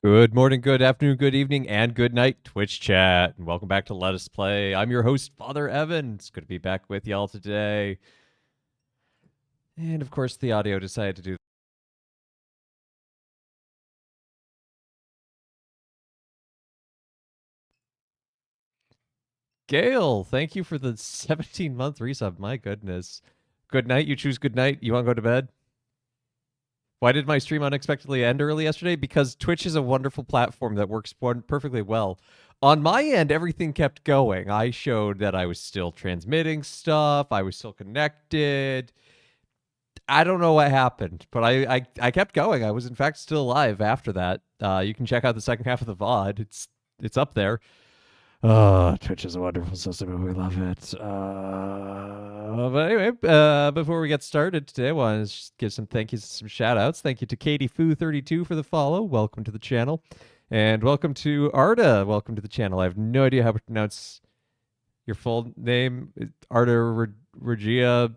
Good morning, good afternoon, good evening, and good night, Twitch chat. And welcome back to Let Us Play. I'm your host, Father Evan. It's good to be back with y'all today. And of course, the audio decided to do. Gail, thank you for the 17-month resub. My goodness. Good night. You choose good night. You want to go to bed? Why did my stream unexpectedly end early yesterday? Because Twitch is a wonderful platform that works perfectly well. On my end, everything kept going. I showed that I was still transmitting stuff. I was still connected. I don't know what happened, but I kept going. I was in fact still alive after that. You can check out the second half of the VOD. It's up there. Twitch is a wonderful system and we love it. But anyway, before we get started today, I want to just give some thank yous, some shout outs. Thank you to Katie Foo32 for the follow. Welcome to the channel. And welcome to Arda. Welcome to the channel. I have no idea how to pronounce your full name. Arda Regia. Does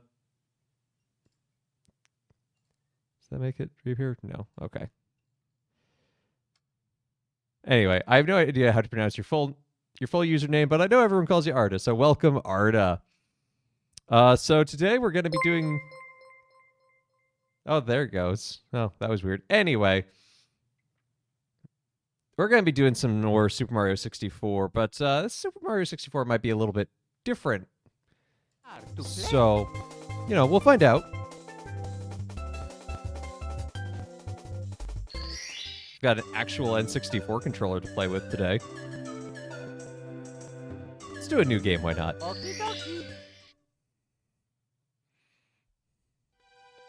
that make it reappear? No. Okay. Anyway, I have no idea how to pronounce your full username, but I know everyone calls you Arda, so welcome, Arda. So today we're going to be doing. Oh, there it goes. Oh, that was weird. Anyway, we're going to be doing some more Super Mario 64, but Super Mario 64 might be a little bit different. So, we'll find out. Got an actual N64 controller to play with today. Let's do a new game, why not?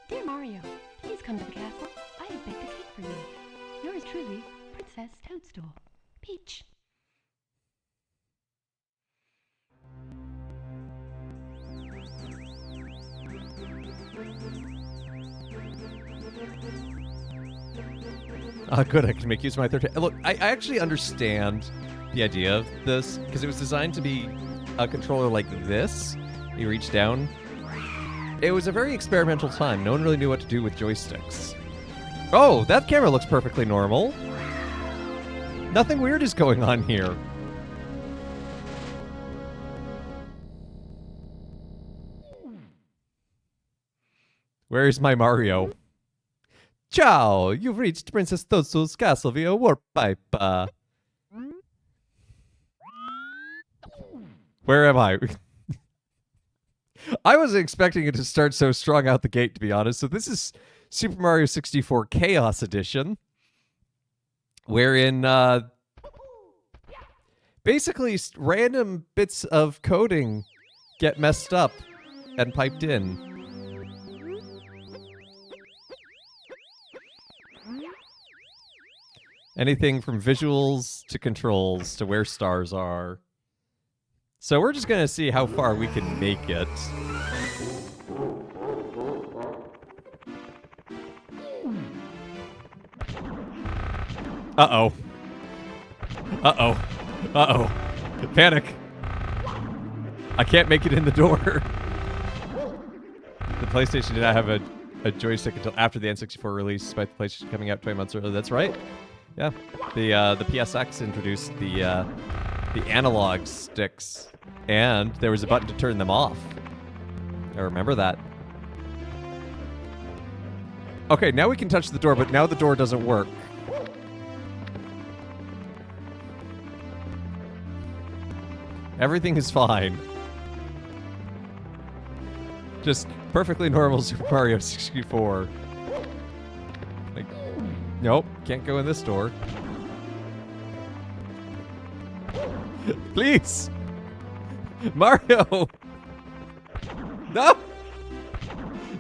Dear Mario, please come to the castle. I have baked a cake for you. Yours truly, Princess Toadstool. Peach. Good, I can make use of my third. Look, I actually understand the idea of this because it was designed to be a controller like this. You reach down. It was a very experimental time. No one really knew what to do with joysticks. Oh, that camera looks perfectly normal. Nothing weird is going on here. Where is my Mario? Ciao! You've reached Princess Toadstool's castle via warp pipe. Where am I? I wasn't expecting it to start so strong out the gate, to be honest. So this is Super Mario 64 Chaos Edition, wherein basically random bits of coding get messed up and piped in. Anything from visuals to controls to where stars are. So we're just going to see how far we can make it. Uh-oh. Uh-oh. Uh-oh. Panic. I can't make it in the door. The PlayStation did not have a joystick until after the N64 release, despite the PlayStation coming out 20 months earlier. That's right. Yeah. The PSX introduced the analog sticks, and there was a button to turn them off. I remember that. Okay, now we can touch the door, but now the door doesn't work. Everything is fine. Just perfectly normal Super Mario 64. Like, nope, can't go in this door. Please! Mario! No!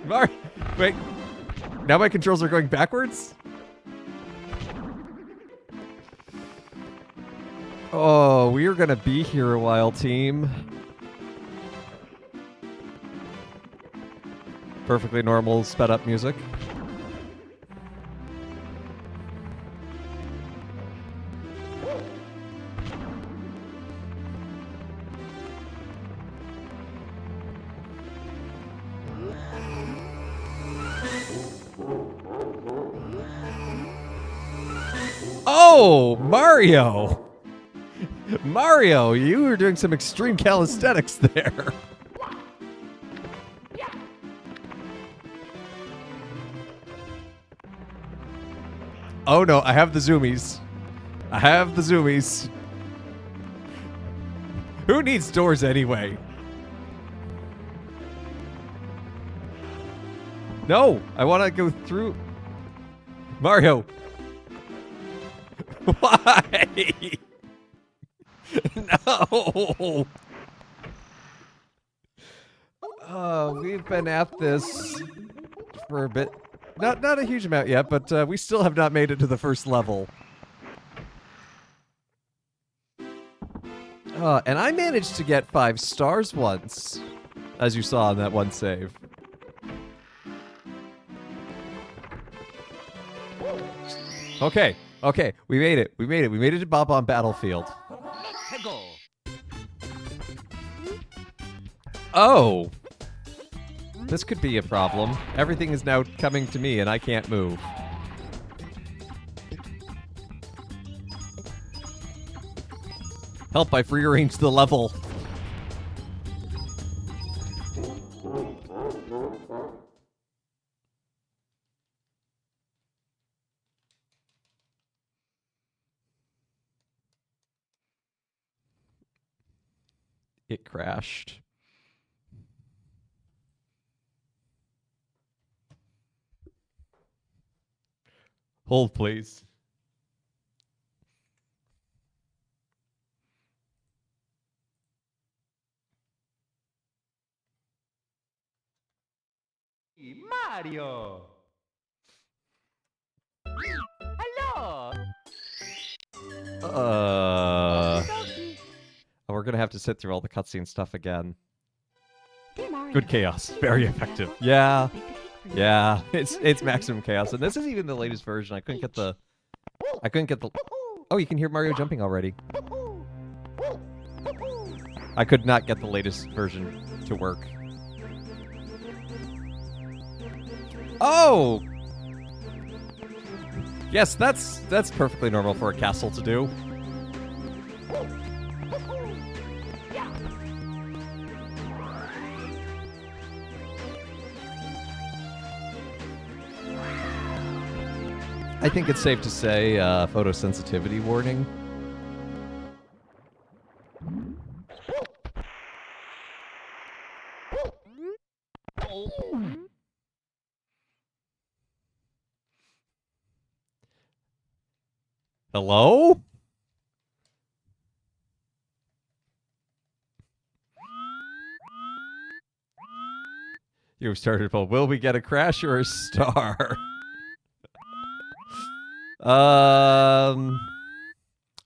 Mario! Wait. Now my controls are going backwards? Oh, we are gonna be here a while, team. Perfectly normal, sped up music. Oh, Mario! Mario, you were doing some extreme calisthenics there. Oh no, I have the zoomies. I have the zoomies. Who needs doors anyway? No, I want to go through. Mario. Why? No. We've been at this for a bit. Not a huge amount yet, but we still have not made it to the first level. And I managed to get 5 stars once, as you saw in that one save. Okay, we made it. We made it to Bob-omb Battlefield. Oh! This could be a problem. Everything is now coming to me and I can't move. Help, I've rearranged the level. It crashed. Hold, please. Mario! Hello! We're gonna have to sit through all the cutscene stuff again. Dear Mario, Good chaos. Very effective. Yeah. I baked a cake for you. Yeah. It's maximum chaos. And this is even the latest version. I couldn't get the Oh, you can hear Mario jumping already. I could not get the latest version to work. Oh! Yes, that's perfectly normal for a castle to do. I think it's safe to say photosensitivity warning. Hello? You've started, well, will we get a crash or a star? I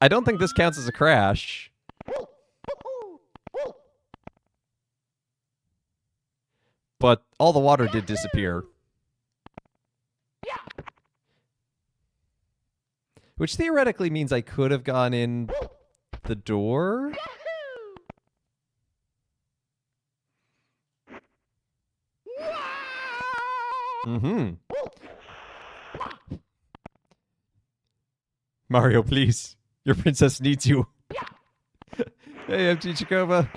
don't think this counts as a crash. But all the water did disappear. Which theoretically means I could have gone in the door. Mm-hmm. Mario, please. Your princess needs you. Hey, MT Chikova.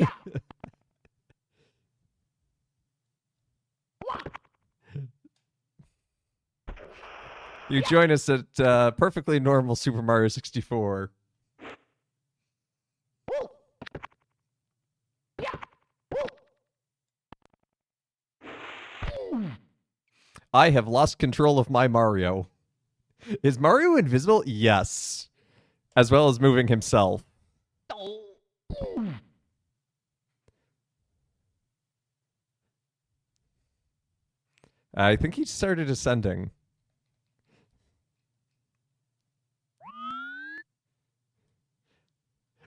You join us at perfectly normal Super Mario 64. I have lost control of my Mario. Is Mario invisible? Yes. As well as moving himself. I think he started ascending.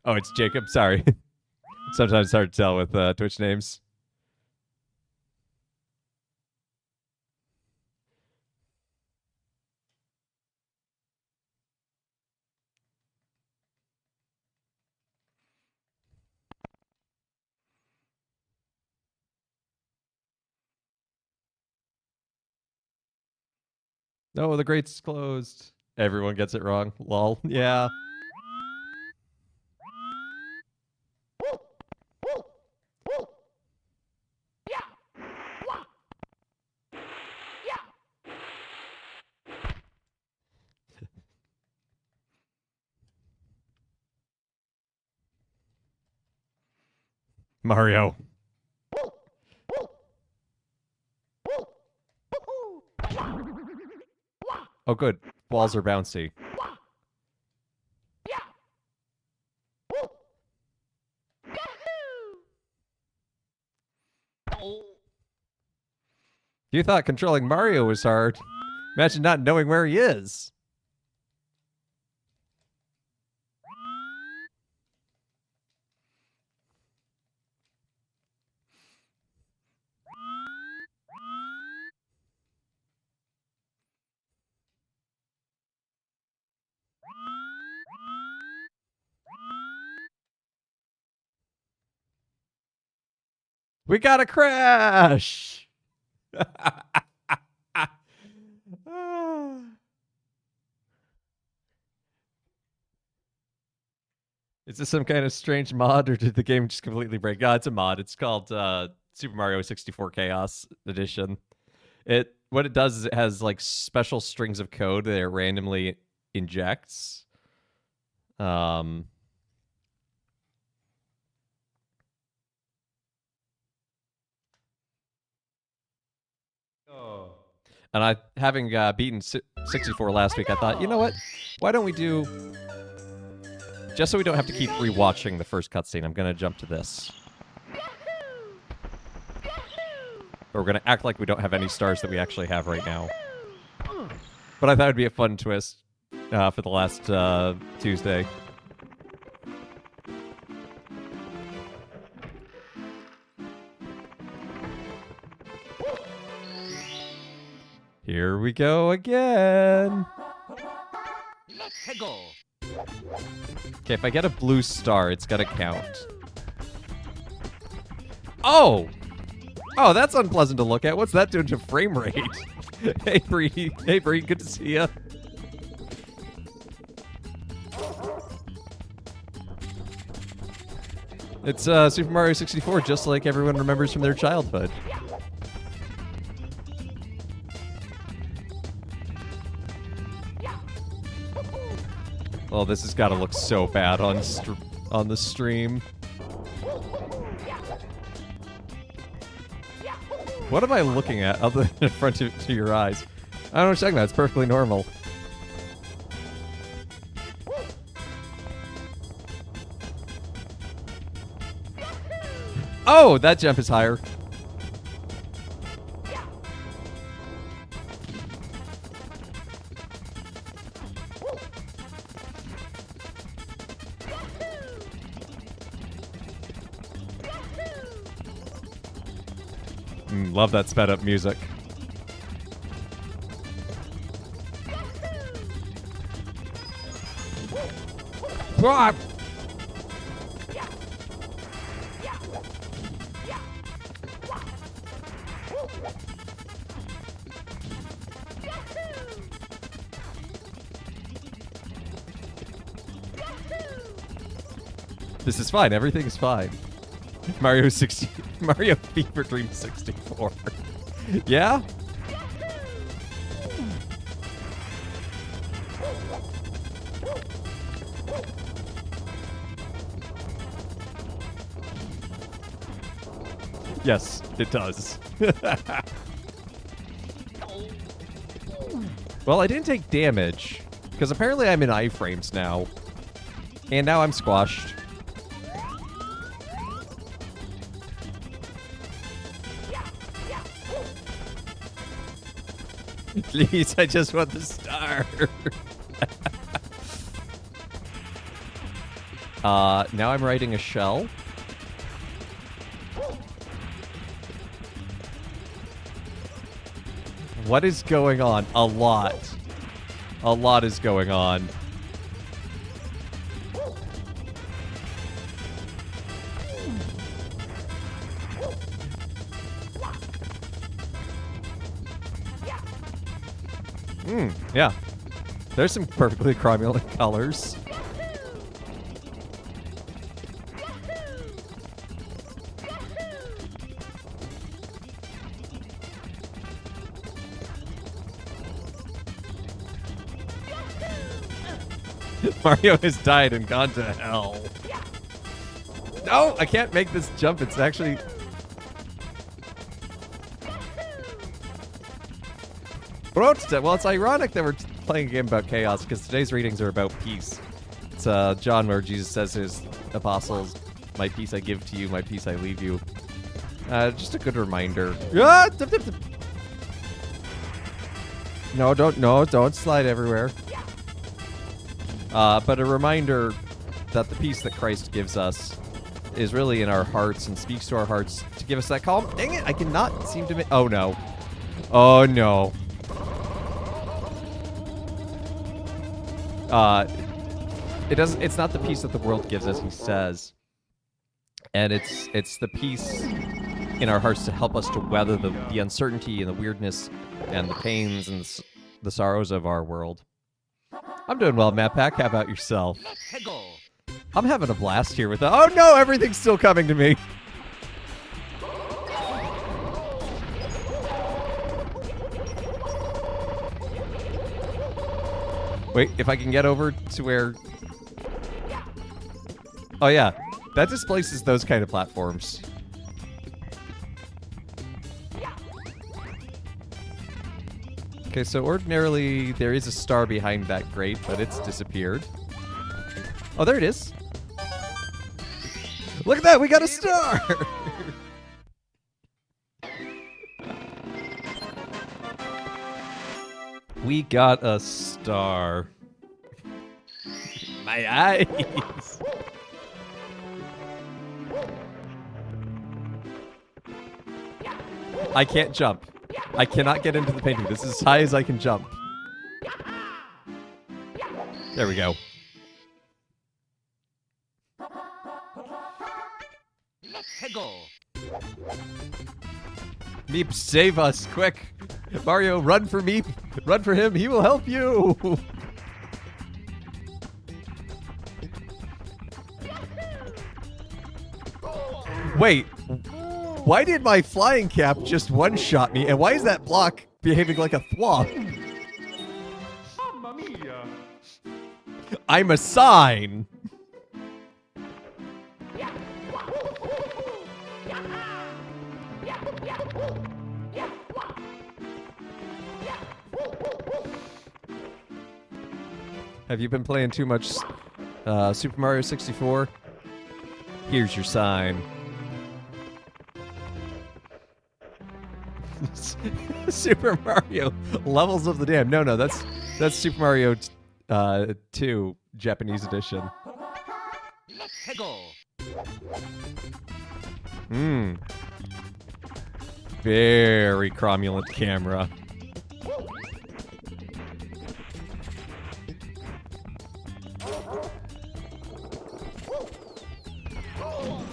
Oh, it's Jacob. Sorry. Sometimes it's hard to tell with Twitch names. No, the grate's closed. Everyone gets it wrong. Lol. Yeah. Mario. Oh, good. Balls are bouncy. You thought controlling Mario was hard. Imagine not knowing where he is. We got a crash! Is this some kind of strange mod, or did the game just completely break? Oh, it's a mod. It's called Super Mario 64 Chaos Edition. What it does is it has like special strings of code that it randomly injects. Oh. And having beaten 64 last week, I thought, you know what? Why don't we do... Just so we don't have to keep rewatching the first cutscene, I'm going to jump to this. But we're going to act like we don't have any stars that we actually have right now. But I thought it would be a fun twist for the last Tuesday. Here we go again. Let's go. Okay, if I get a blue star, it's gotta count. Oh! Oh, that's unpleasant to look at. What's that doing to frame rate? Hey, Bree. Hey, Bree. Good to see ya. It's Super Mario 64, just like everyone remembers from their childhood. Oh, this has got to look so bad on the stream. What am I looking at other than in front of your eyes? I don't know what you're talking about. It's perfectly normal. Oh, that jump is higher. Love that sped up music. Ah! This is fine. Everything's fine. Mario Fever Dream 64. Yeah? Yes, it does. Well, I didn't take damage, because apparently I'm in iframes now. And now I'm squashed. Please, I just want the star. Now I'm writing a shell. What is going on? A lot. A lot is going on. Yeah. There's some perfectly cromulent colors. Mario has died and gone to hell. No, I can't make this jump. It's actually... Well, it's ironic that we're playing a game about chaos because today's readings are about peace. It's John where Jesus says to his apostles, "My peace I give to you, my peace I leave you." Just a good reminder. Ah, dip, dip, dip. No, don't slide everywhere. But a reminder that the peace that Christ gives us is really in our hearts and speaks to our hearts to give us that calm. Dang it, I cannot seem to make... Oh, no. Oh, no. It's not the peace that the world gives us, he says. And it's the peace in our hearts to help us to weather the uncertainty and the weirdness and the pains and the sorrows of our world. I'm doing well, Matt Pack. How about yourself? Let's go. I'm having a blast here with the... Oh no, everything's still coming to me. Wait, if I can get over to where... Oh yeah, that displaces those kind of platforms. Okay, so ordinarily there is a star behind that grate, but it's disappeared. Oh, there it is. Look at that, we got a star! We got a star. My eyes! I can't jump. I cannot get into the painting. This is as high as I can jump. There we go. Let's go. Meep, save us, quick! Mario, run for Meep! Run for him, he will help you! Wait, why did my flying cap just one-shot me, and why is that block behaving like a thwomp? Mamma mia. I'm a sign! Have you been playing too much Super Mario 64? Here's your sign. Super Mario Levels of the Dam. No, that's Super Mario 2 Japanese edition. Let's go. Very cromulent camera.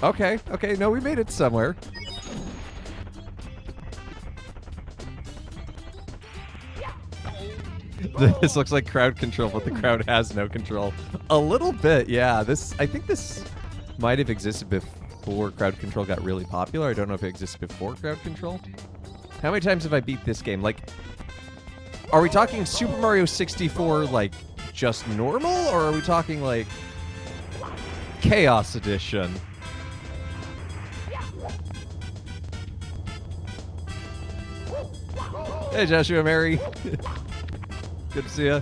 Okay, no, we made it somewhere. This looks like crowd control, but the crowd has no control. A little bit, yeah. I think this might have existed before crowd control got really popular. I don't know if it existed before crowd control. How many times have I beat this game? Like, are we talking Super Mario 64, like, just normal? Or are we talking, like, Chaos Edition? Hey, Joshua Mary. Good to see ya.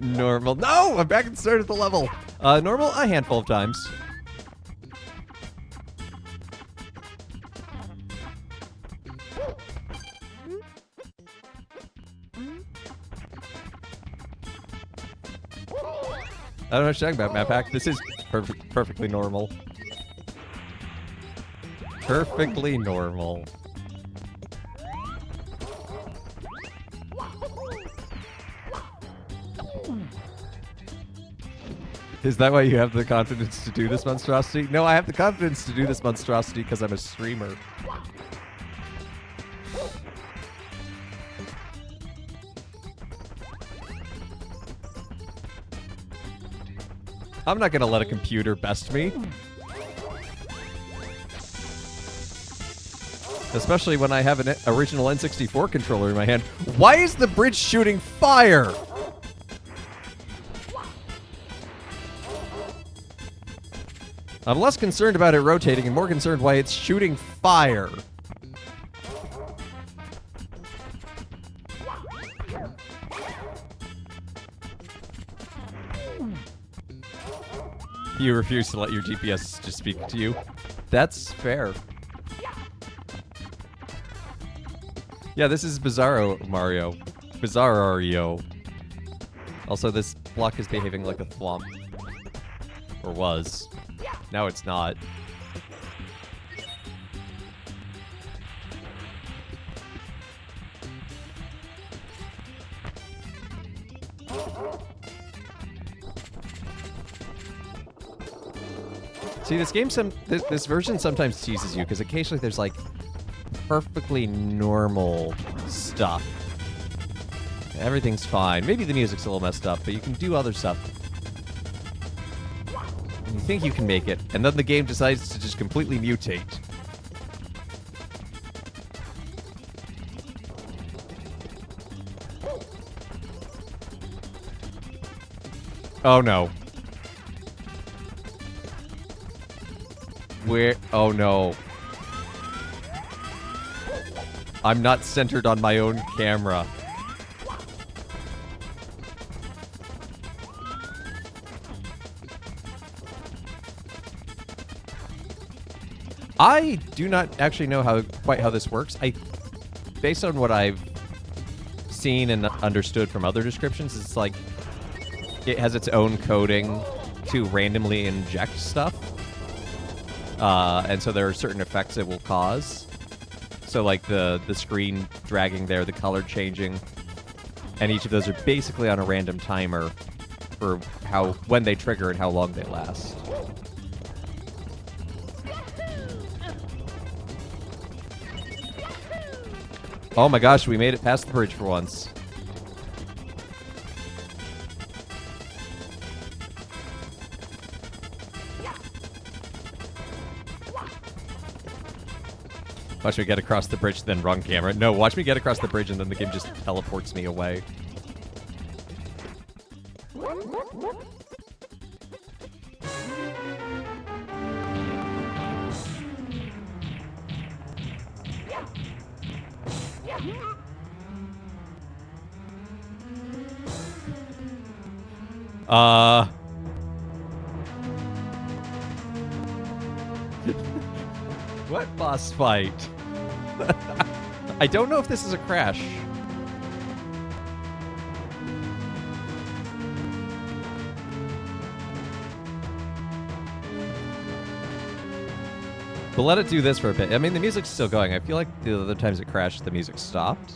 Normal. No! I'm back at the start of the level. Normal, a handful of times. I don't know what you're talking about, Map Pack. This is perfectly normal. Perfectly normal. Is that why you have the confidence to do this monstrosity? No, I have the confidence to do this monstrosity because I'm a streamer. I'm not gonna let a computer best me. Especially when I have an original N64 controller in my hand. Why is the bridge shooting fire? I'm less concerned about it rotating and more concerned why it's shooting fire. You refuse to let your GPS just speak to you. That's fair. Yeah, this is Bizarro Mario. Bizarro. Also, this block is behaving like a thwomp. Or was. Now it's not. See, this game, this version sometimes teases you, because occasionally there's, like, perfectly normal stuff. Everything's fine. Maybe the music's a little messed up, but you can do other stuff. And you think you can make it, and then the game decides to just completely mutate. Oh no. Where? Oh no. I'm not centered on my own camera. I do not actually know quite how this works. Based on what I've seen and understood from other descriptions, it's like it has its own coding to randomly inject stuff. And so there are certain effects it will cause. So like the screen dragging there, the color changing, and each of those are basically on a random timer for when they trigger and how long they last. Oh my gosh, we made it past the bridge for once. Watch me get across the bridge, then run camera. No, watch me get across the bridge and then the game just teleports me away. What boss fight? I don't know if this is a crash. But let it do this for a bit. I mean, the music's still going. I feel like the other times it crashed, the music stopped.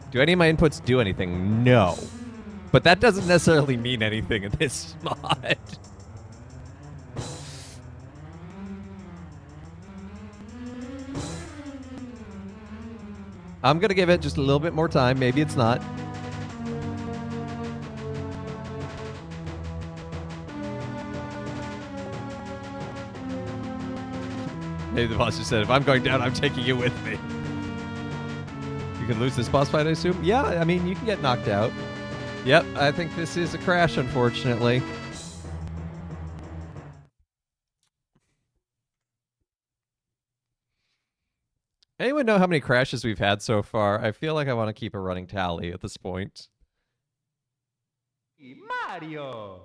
Do any of my inputs do anything? No. But that doesn't necessarily mean anything in this mod. I'm gonna give it just a little bit more time. Maybe it's not. Maybe the boss just said, if I'm going down, I'm taking you with me. You can lose this boss fight, I assume? Yeah, I mean, you can get knocked out. Yep, I think this is a crash, unfortunately. Anyone know how many crashes we've had so far? I feel like I want to keep a running tally at this point. Mario.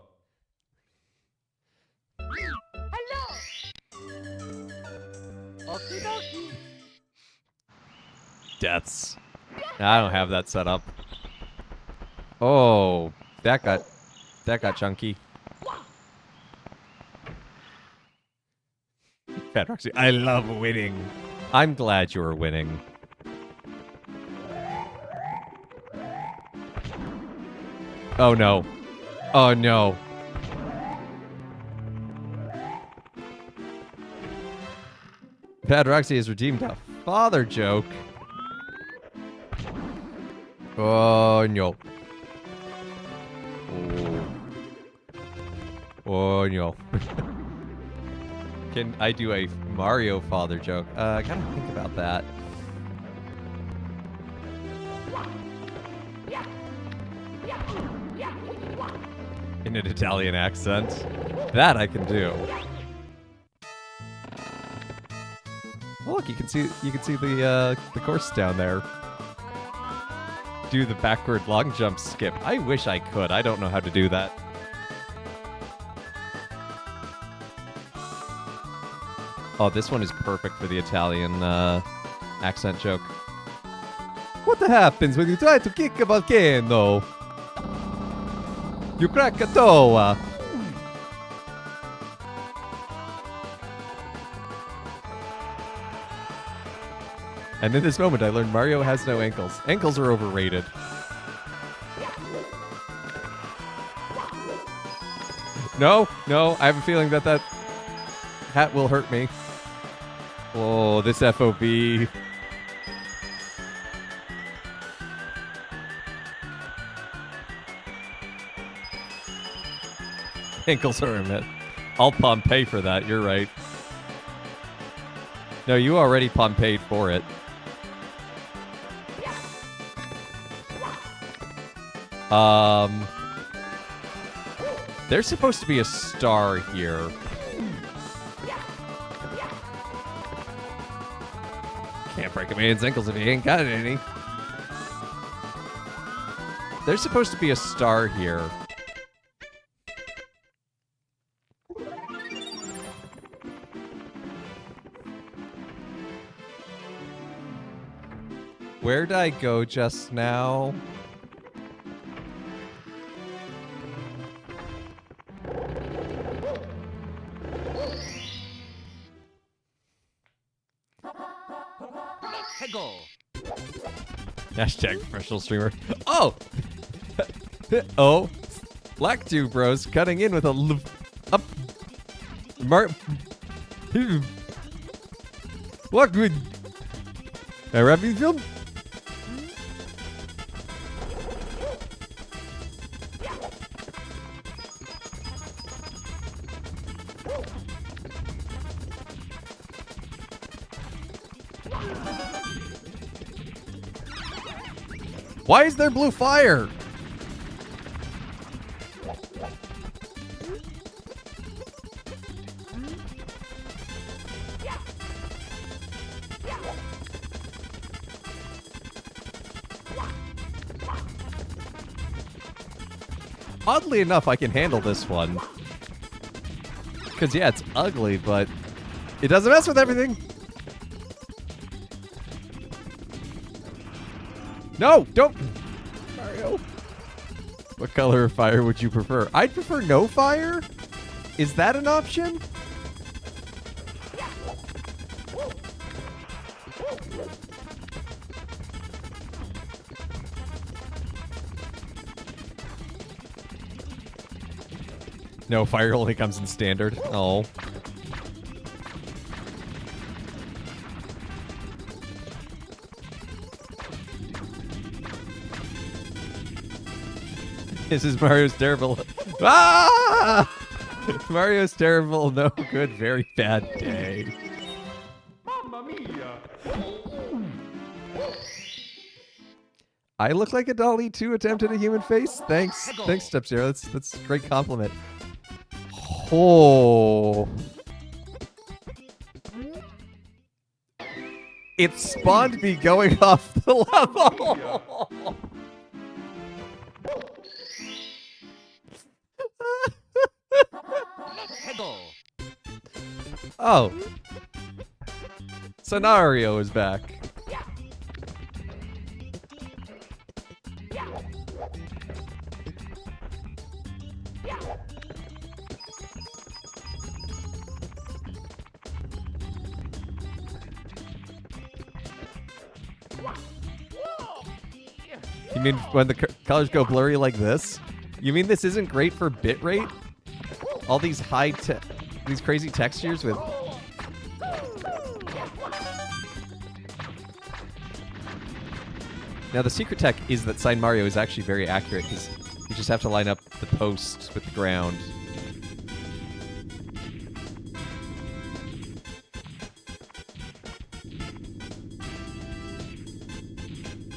Hello. Okie dokie. Deaths. I don't have that set up. Oh, that got chunky. Fat Roxy, I love winning. I'm glad you were winning. Oh no. Oh no. Fat Roxy has redeemed a father joke. Oh no. Oh. Oh no. Can I do a Mario father joke? I gotta think about that. In an Italian accent. That I can do. Oh, look, you can see the course down there. Do the backward long jump skip. I wish I could. I don't know how to do that. Oh, this one is perfect for the Italian accent joke. What happens when you try to kick a volcano? You crack a toe. And in this moment, I learned Mario has no ankles. Ankles are overrated. No, I have a feeling that hat will hurt me. Oh, this FOB. Ankles are a myth. I'll Pompeii for that, you're right. No, you already Pompeii'd for it. There's supposed to be a star here. Can't break a man's ankles if he ain't got any. There's supposed to be a star here. Where'd I go just now? Hashtag professional streamer. Oh! Oh. Black2 bros cutting in with a up. What good? A rapping film? Why is there blue fire? Oddly enough, I can handle this one. Because, yeah, it's ugly, but it doesn't mess with everything. No, don't. Mario. What color of fire would you prefer? I'd prefer no fire. Is that an option? No, fire only comes in standard. Oh. This is Mario's terrible. Ah! Mario's terrible, no good, very bad day. Mamma mia! I look like a Dolly 2 attempt at a human face? Thanks, Step Zero. That's a great compliment. Oh. It spawned me going off the level. Oh. Scenario is back. You mean when the colors go blurry like this? You mean this isn't great for bitrate? All these these crazy textures with... Now the secret tech is that Sign Mario is actually very accurate because you just have to line up the posts with the ground.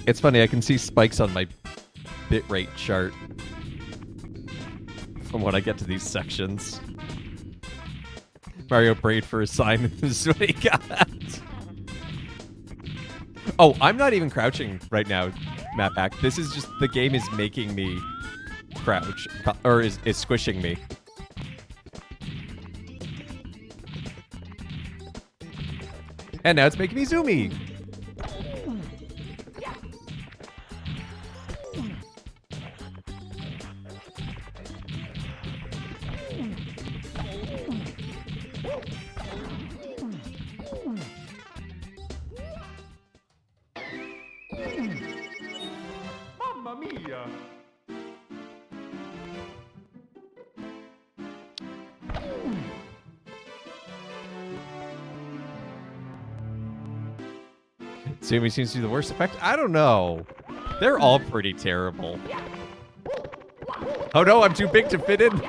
It's funny, I can see spikes on my bitrate chart from when I get to these sections. Mario prayed for a sign, this is what he got. Oh, I'm not even crouching right now, Matt Back. This is just, the game is making me crouch, or is squishing me. And now it's making me zoomy. Mamma mia! Zoomy seems to be the worst effect. I don't know. They're all pretty terrible. Oh no, I'm too big to fit in.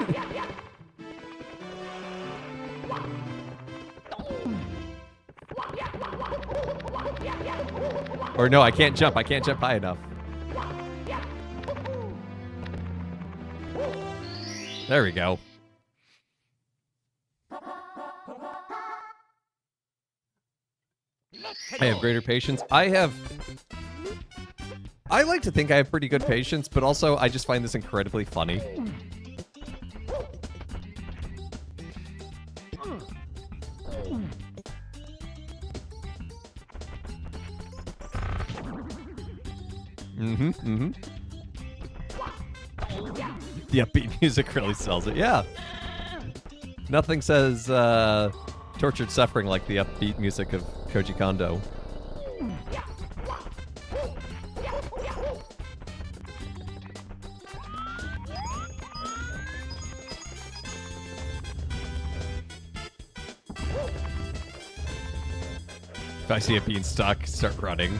Or no, I can't jump. I can't jump high enough. There we go. I have greater patience. I like to think I have pretty good patience, but also I just find this incredibly funny. The upbeat music really sells it. Yeah. Nothing says tortured suffering like the upbeat music of Koji Kondo. If I see a beanstalk, start running.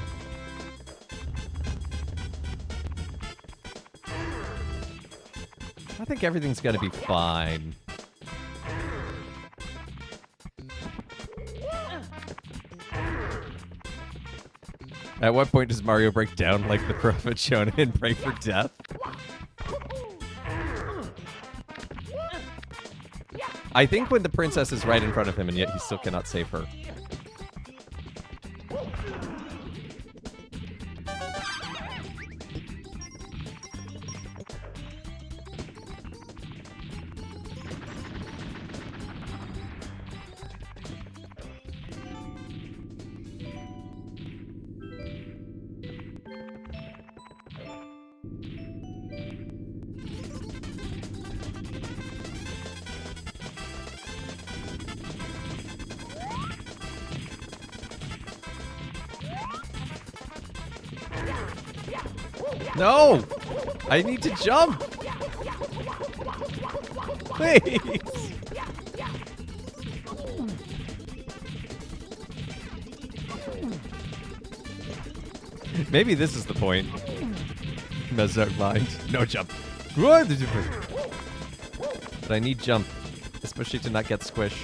I think everything's gonna be fine. At what point does Mario break down like the Prophet Jonah and pray for death? I think when the princess is right in front of him and yet he still cannot save her. No! I need to jump! Please! Maybe this is the point. Mezzo mind. No jump. But I need jump. Especially to not get squished.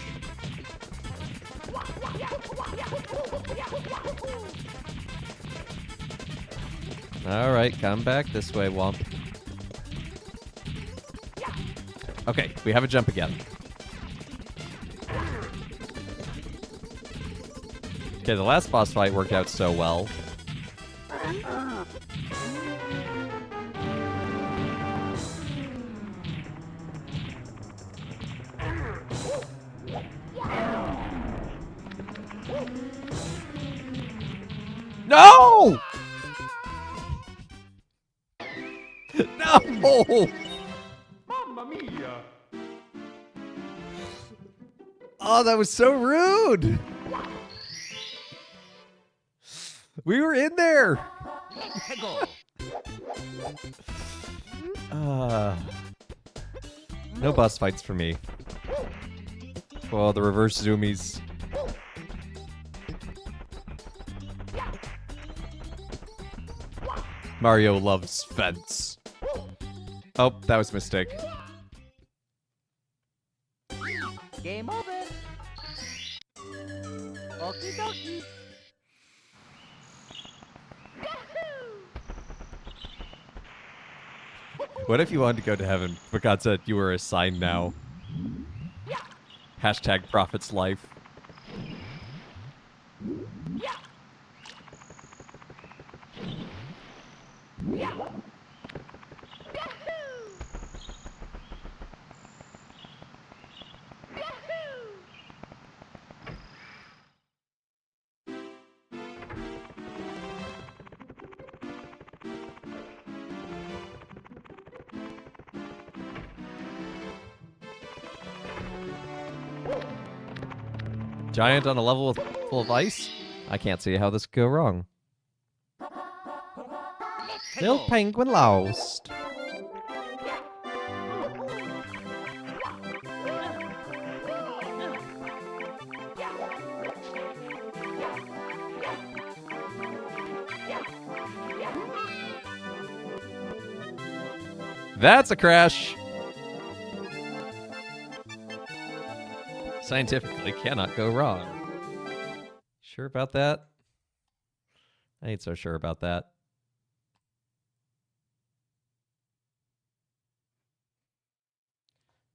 Alright, come back this way, Womp. Okay, we have a jump again. Okay, the last boss fight worked out so well. No! No! Mamma mia! Oh, that was so rude! We were in there! No boss fights for me. Oh, the reverse zoomies. Mario loves fence. Oh, that was a mistake. Game over. Okie dokie. What if you wanted to go to heaven, but God said you were a sign now? Hashtag prophet's life. Giant on a level full of ice? I can't see how this could go wrong. Still penguin lost. That's a crash. Scientifically cannot go wrong. Sure about that? I ain't so sure about that.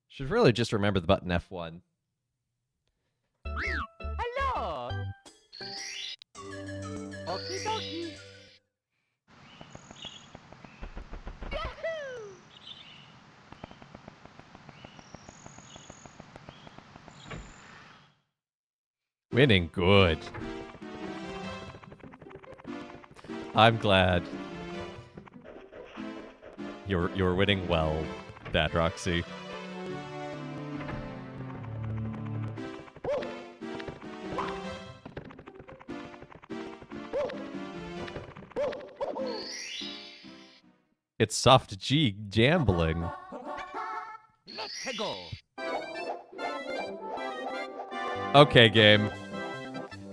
Should really just remember the button F1. Hello. Okie dokie. Winning good. I'm glad. You're winning well, Bad Roxy. It's soft G gambling. Let's go. Okay, game.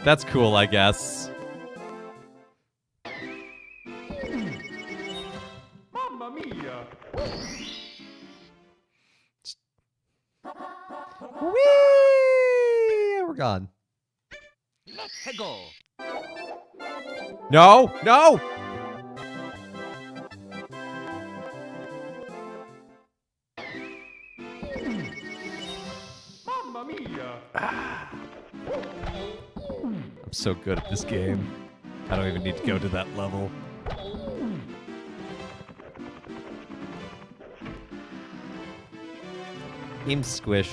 That's cool, I guess. Mamma mia! Whee! We're gone. Let's go. No! No! Mamma mia! I'm so good at this game. I don't even need to go to that level. Team Squish.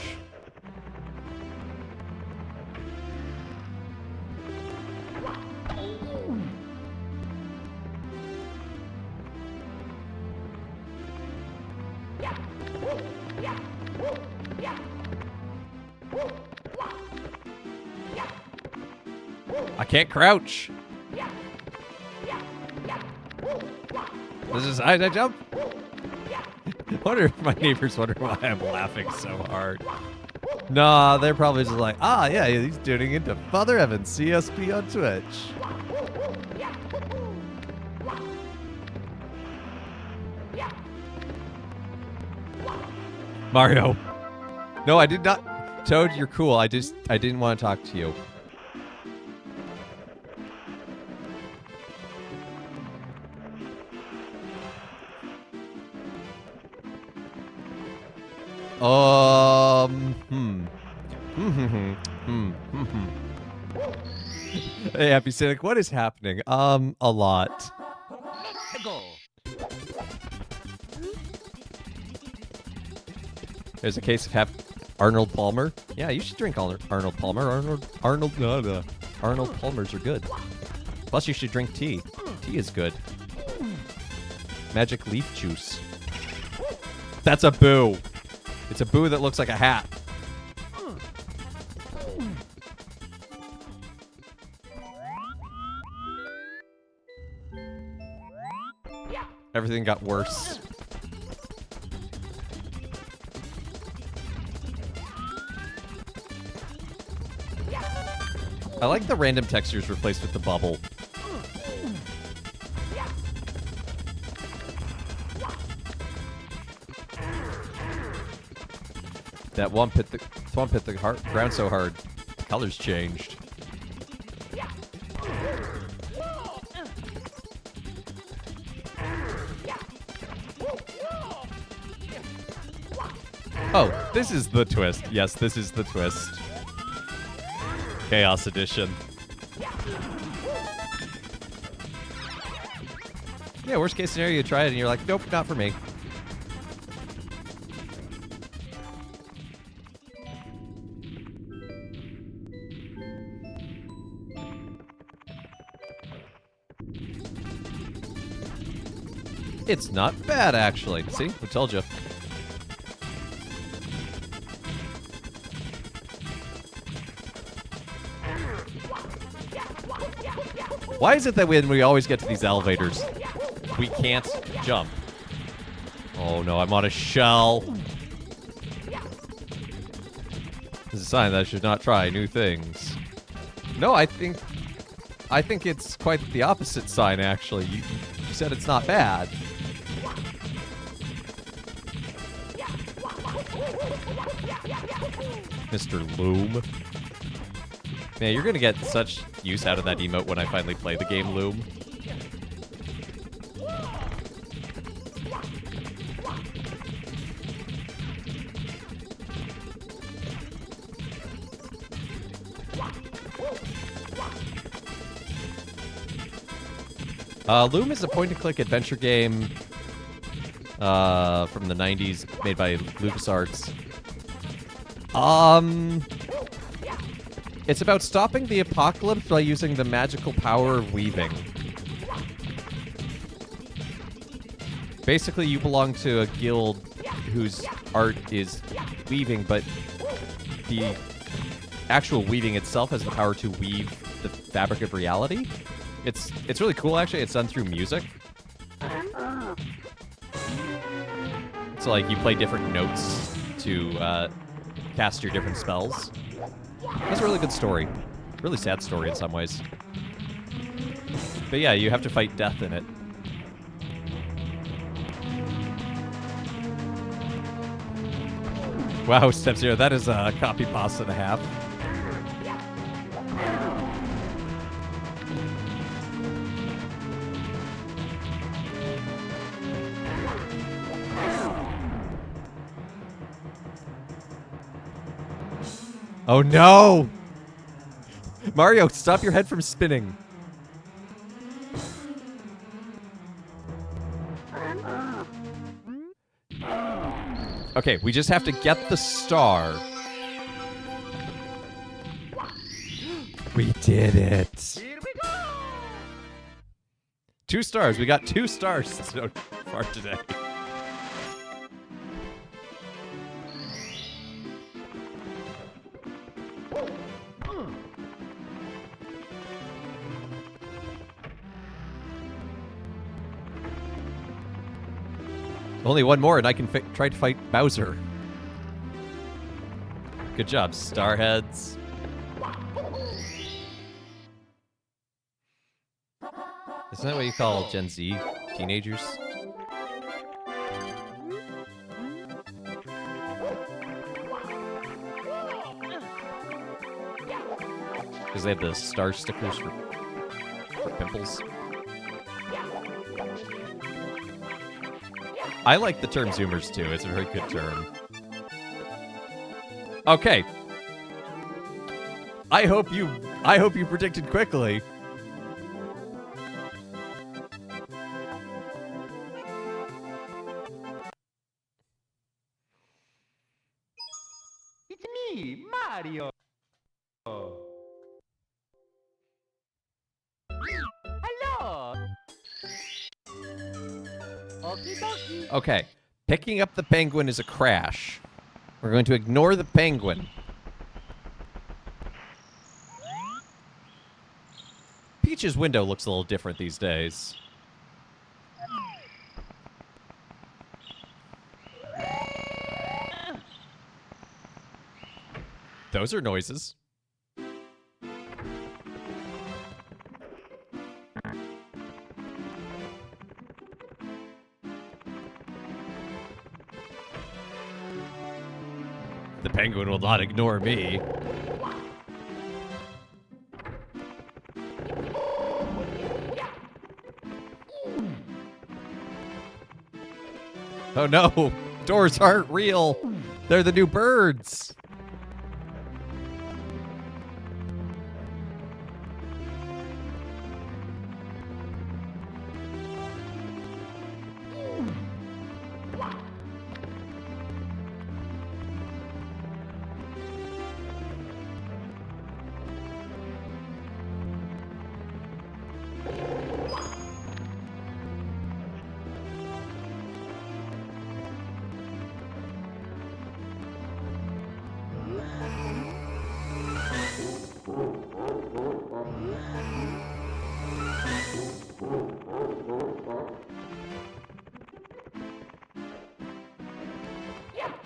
I can't crouch. This is high jump. Wonder if my neighbors wonder why I'm laughing so hard. Nah, they're probably just like, ah, yeah, he's tuning into Father Evan CSP on Twitch. Mario. No, I did not. Toad, you're cool. I didn't want to talk to you. Hey, Happy Cynic, what is happening? A lot. Let's go. There's a case of Arnold Palmer. Yeah, you should drink Arnold Palmer. Arnold Palmers are good. Plus, you should drink tea. Tea is good. Magic leaf juice. That's a boo. It's a boo that looks like a hat. Everything got worse. I like the random textures replaced with the bubble. That one hit the ground so hard. The colors changed. Oh, this is the twist. Yes, this is the twist. Chaos Edition. Yeah, worst case scenario, you try it and you're like, nope, not for me. It's not bad, actually. See? We told you. Why is it that when we always get to these elevators, we can't jump? Oh no, I'm on a shell. This is a sign that I should not try new things. No, I think it's quite the opposite sign, actually. You said it's not bad. Mr. Loom. Man, you're gonna get such use out of that emote when I finally play the game, Loom. Loom is a point-and-click adventure game from the 90s, made by LucasArts. It's about stopping the apocalypse by using the magical power of weaving. Basically, you belong to a guild whose art is weaving, but the actual weaving itself has the power to weave the fabric of reality. It's really cool, actually. It's done through music. So, like, you play different notes to cast your different spells. That's a really good story. Really sad story in some ways. But yeah, you have to fight death in it. Wow, Step Zero, that is a copy pasta and a half. Oh no! Mario, stop your head from spinning. Okay, we just have to get the star. We did it. Here we go! 2 stars. We got 2 stars so far today. Only one more and I can try to fight Bowser. Good job, Starheads. Isn't that what you call Gen Z teenagers? Because they have the star stickers for pimples. I like the term Zoomers too. It's a very good term. Okay. I hope you predicted quickly. It's me, Mario. Hello! Okie dokie. Okay. Picking up the penguin is a crash. We're going to ignore the penguin. Peach's window looks a little different these days. Those are noises. The penguin will not ignore me. Oh no! Doors aren't real! They're the new birds.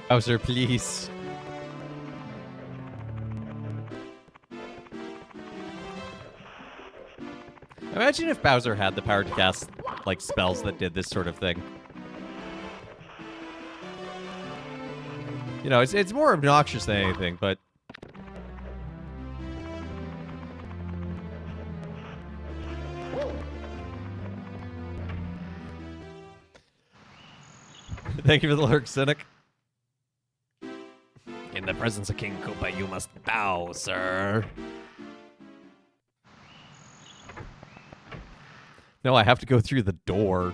Bowser, please. Imagine if Bowser had the power to cast, like, spells that did this sort of thing. You know, it's more obnoxious than anything, but... Thank you for the lurk, Cynic. In the presence of King Koopa, you must bow, sir. No, I have to go through the door.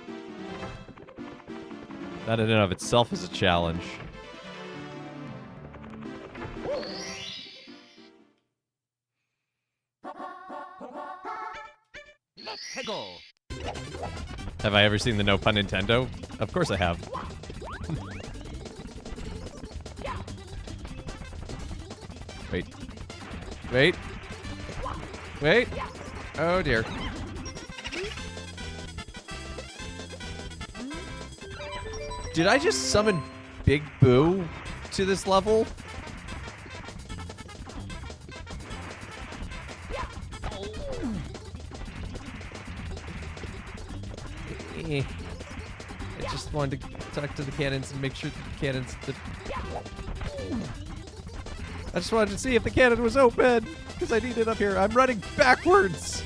That in and of itself is a challenge. Let's go. Have I ever seen the No Pun Nintendo? Of course I have. Wait. Wait. Wait. Oh dear. Did I just summon Big Boo to this level? I just wanted to talk to the cannons and make sure the cannons... I just wanted to see if the cannon was open, because I need it up here. I'm running backwards!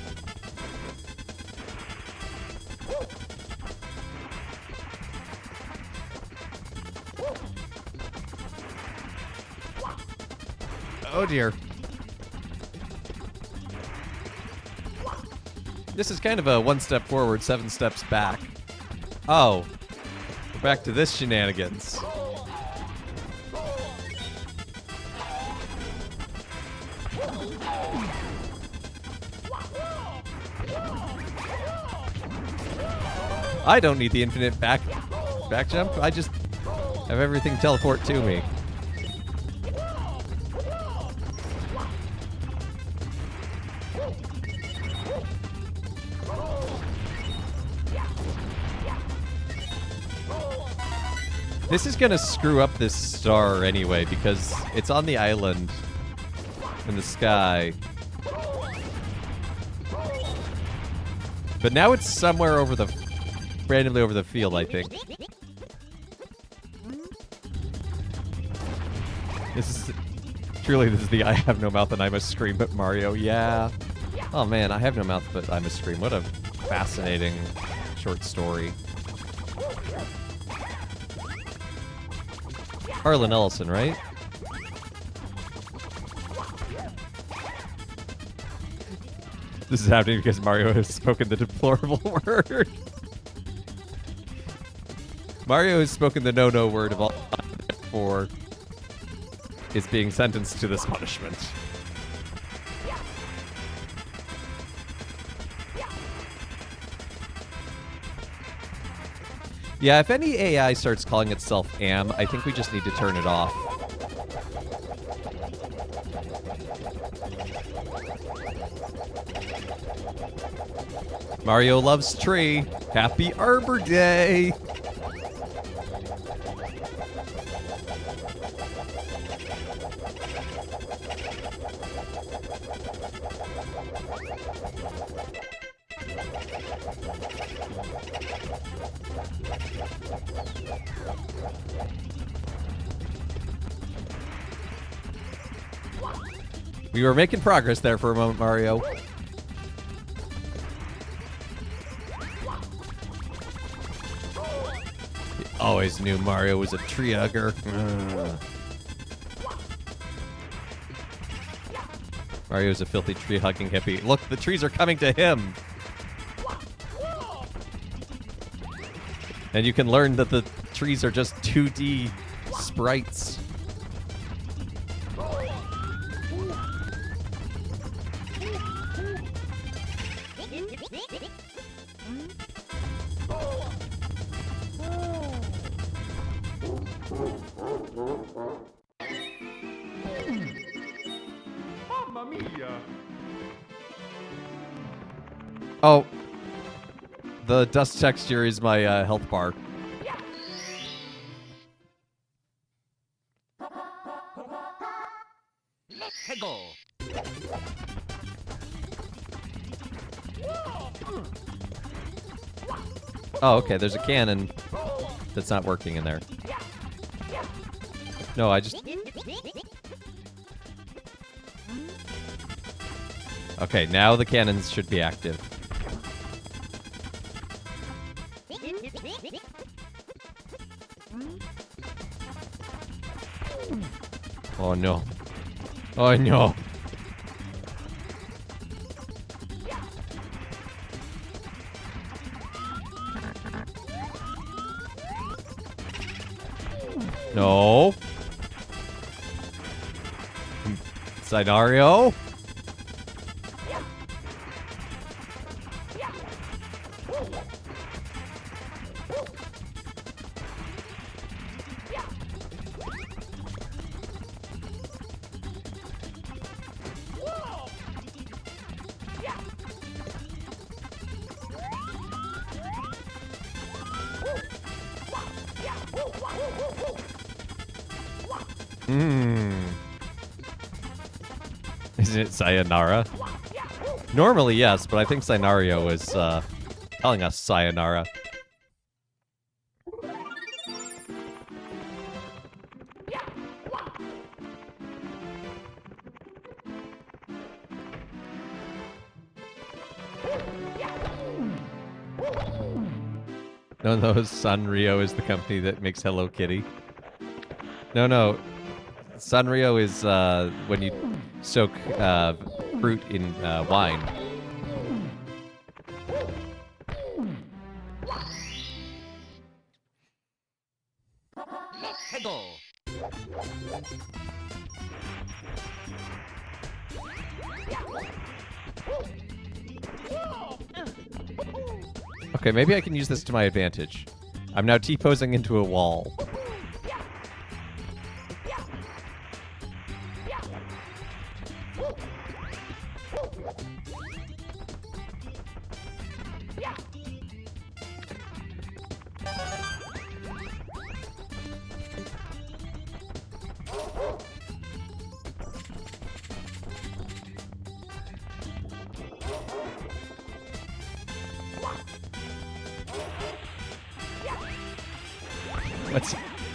Oh dear. This is kind of a one step forward, 7 steps back. Oh. We're back to this shenanigans. I don't need the infinite back jump. I just have everything teleport to me. This is gonna screw up this star anyway, because it's on the island in the sky. But now it's somewhere over the... randomly over the field, I think. This is... truly, this is the I have no mouth and I must scream at Mario. Yeah. Oh man, I have no mouth but I must scream. What a fascinating short story. Harlan Ellison, right? This is happening because Mario has spoken the deplorable word. Mario has spoken the no-no word of all time, therefore is being sentenced to this punishment. Yeah, if any AI starts calling itself Am, I think we just need to turn it off. Mario loves tree. Happy Arbor Day! We were making progress there for a moment, Mario. Always knew Mario was a tree hugger. Mario's a filthy tree-hugging hippie. Look, the trees are coming to him! And you can learn that the trees are just 2D sprites. Mamma mia! Oh. The dust texture is my health bar. Let's go. Oh, okay, there's a cannon that's not working in there. No, I just... Okay, now the cannons should be active. Oh no. Oh no. No. Scenario. Isn't it sayonara? Normally, yes, but I think Scenario is telling us sayonara. No, Sanrio is the company that makes Hello Kitty. No. Sanrio is when you soak fruit in wine. Let's go. Okay, maybe I can use this to my advantage. I'm now T-posing into a wall.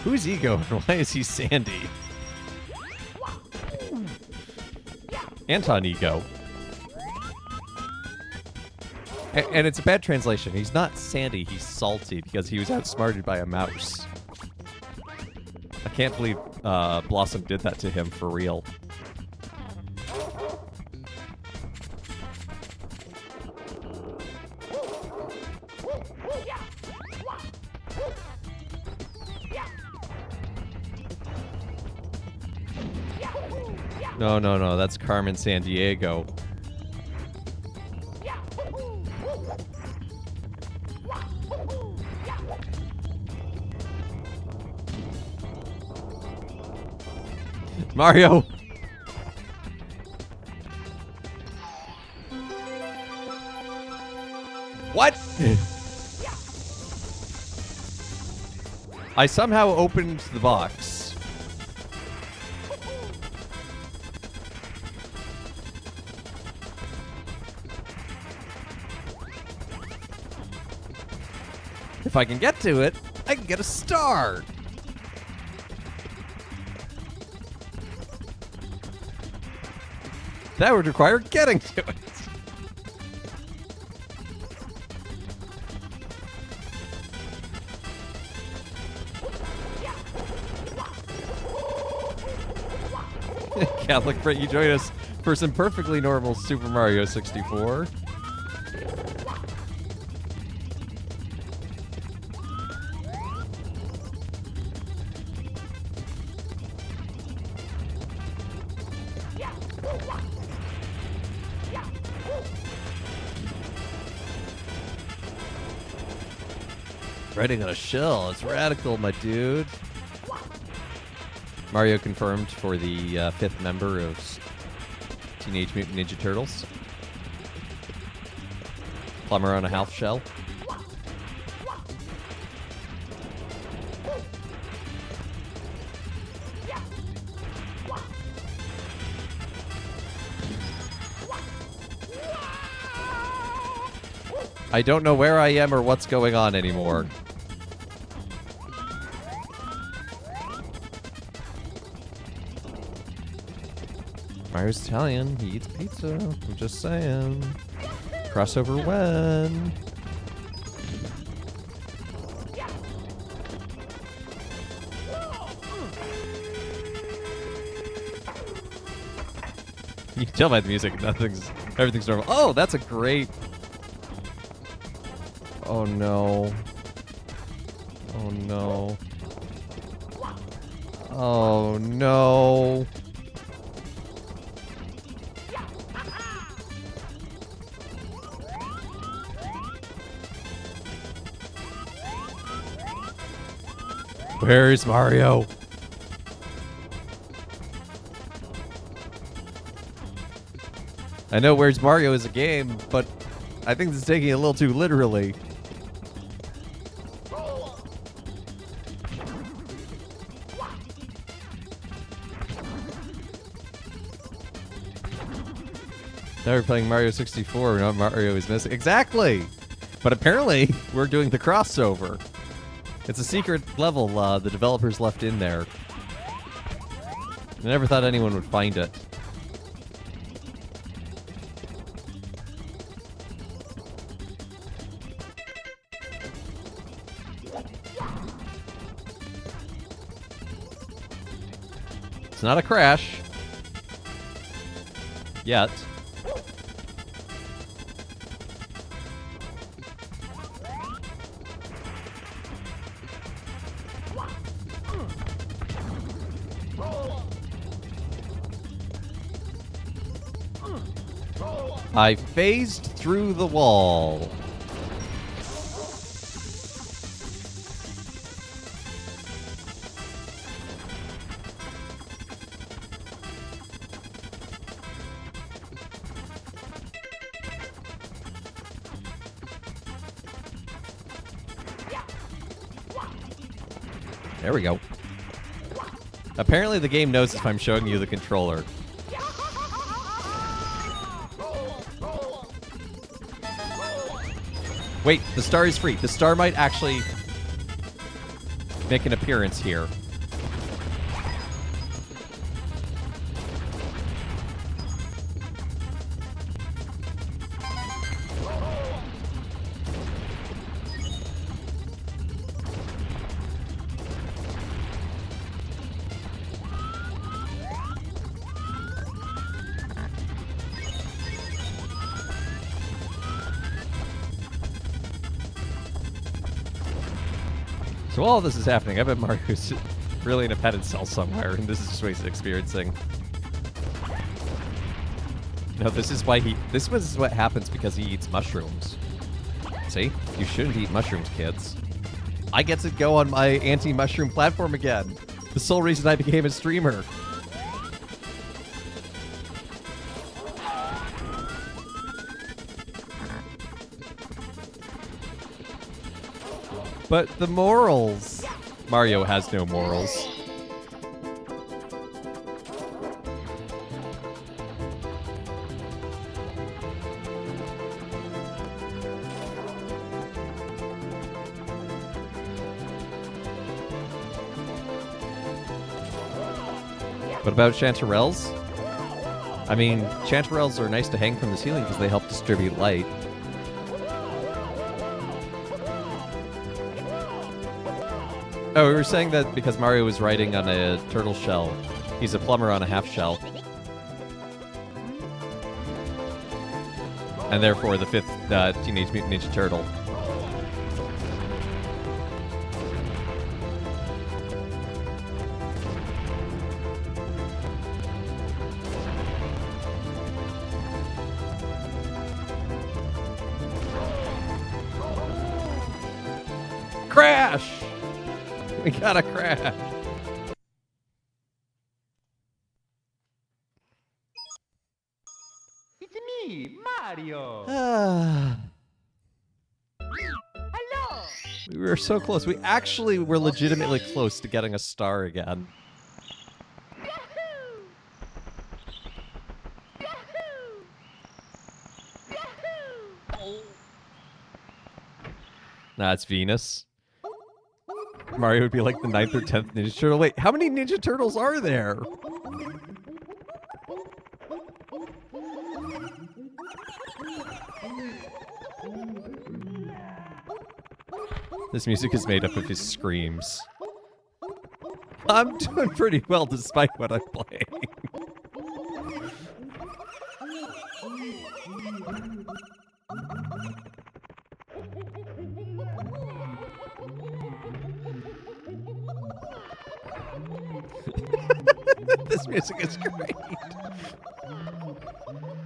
Who's Ego and why is he Sandy? Anton Ego. And it's a bad translation. He's not Sandy, he's salty because he was outsmarted by a mouse. I can't believe Blossom did that to him for real. No, that's Carmen Sandiego. Mario! What? I somehow opened the box. If I can get to it, I can get a star. That would require getting to it. Catholic Brit, you join us for some perfectly normal Super Mario 64. Riding on a shell. It's radical, my dude. Mario confirmed for the fifth member of Teenage Mutant Ninja Turtles. Plumber on a half shell. I don't know where I am or what's going on anymore. Mario's Italian. He eats pizza. I'm just saying. Crossover when? You can tell by the music, everything's normal. Oh, that's a great. Oh no. Oh no. Oh no. Where's Mario? I know Where's Mario is a game, but I think this is taking it a little too literally. Now we're playing Mario 64, now Mario is missing. Exactly! But apparently, we're doing the crossover. It's a secret level the developers left in there. I never thought anyone would find it. It's not a crash. Yet. I phased through the wall. There we go. Apparently the game knows if I'm showing you the controller. Wait, the star is free. The star might actually make an appearance here. So while this is happening, I bet Mario's really in a petted cell somewhere, and this is just what he's experiencing. No, this is what happens because he eats mushrooms. See? You shouldn't eat mushrooms, kids. I get to go on my anti-mushroom platform again. The sole reason I became a streamer. But the morals. Mario has no morals. What about chanterelles? I mean, chanterelles are nice to hang from the ceiling because they help distribute light. Oh, we were saying that because Mario was riding on a turtle shell. He's a plumber on a half shell. And therefore the 5th Teenage Mutant Ninja Turtle. Crash! We got a crash. It's me, Mario. Hello. We were so close. We actually were legitimately close to getting a star again. Yahoo! Yahoo! Yahoo! Nah, it's Venus. Mario would be like the 9th or 10th Ninja Turtle. Wait, how many Ninja Turtles are there? This music is made up of his screams. I'm doing pretty well despite what I'm playing. This music is great.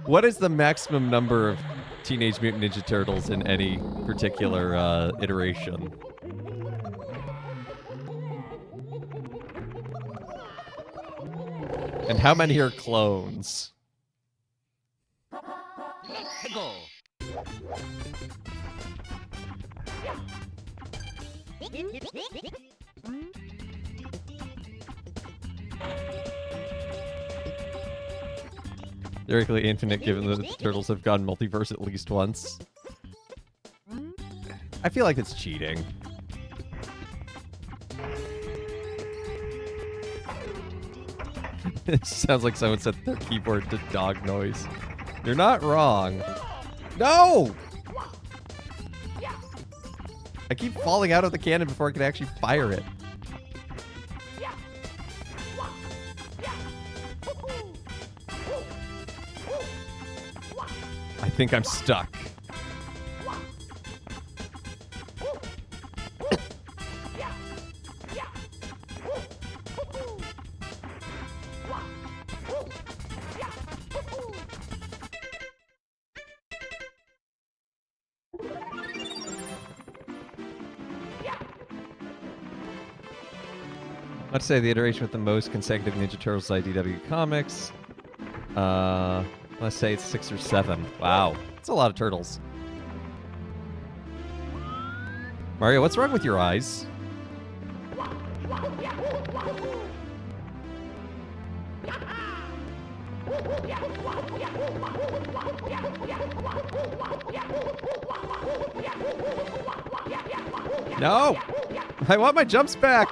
What is the maximum number of Teenage Mutant Ninja Turtles in any particular iteration? And how many are clones? Let's go. Theoretically infinite, given that the turtles have gone multiverse at least once. I feel like it's cheating. It sounds like someone set their keyboard to dog noise. You're not wrong. No! I keep falling out of the cannon before I can actually fire it. I think I'm stuck. Let's say the iteration with the most consecutive Ninja Turtles IDW comics. Let's say it's 6 or 7. Wow, that's a lot of turtles. Mario, what's wrong with your eyes? No! I want my jumps back!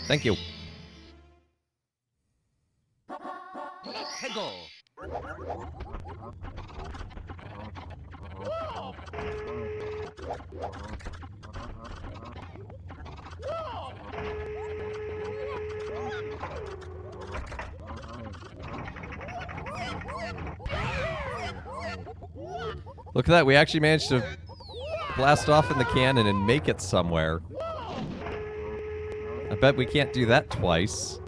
Thank you. Let's go. Look at that, we actually managed to blast off in the cannon and make it somewhere. I bet we can't do that twice.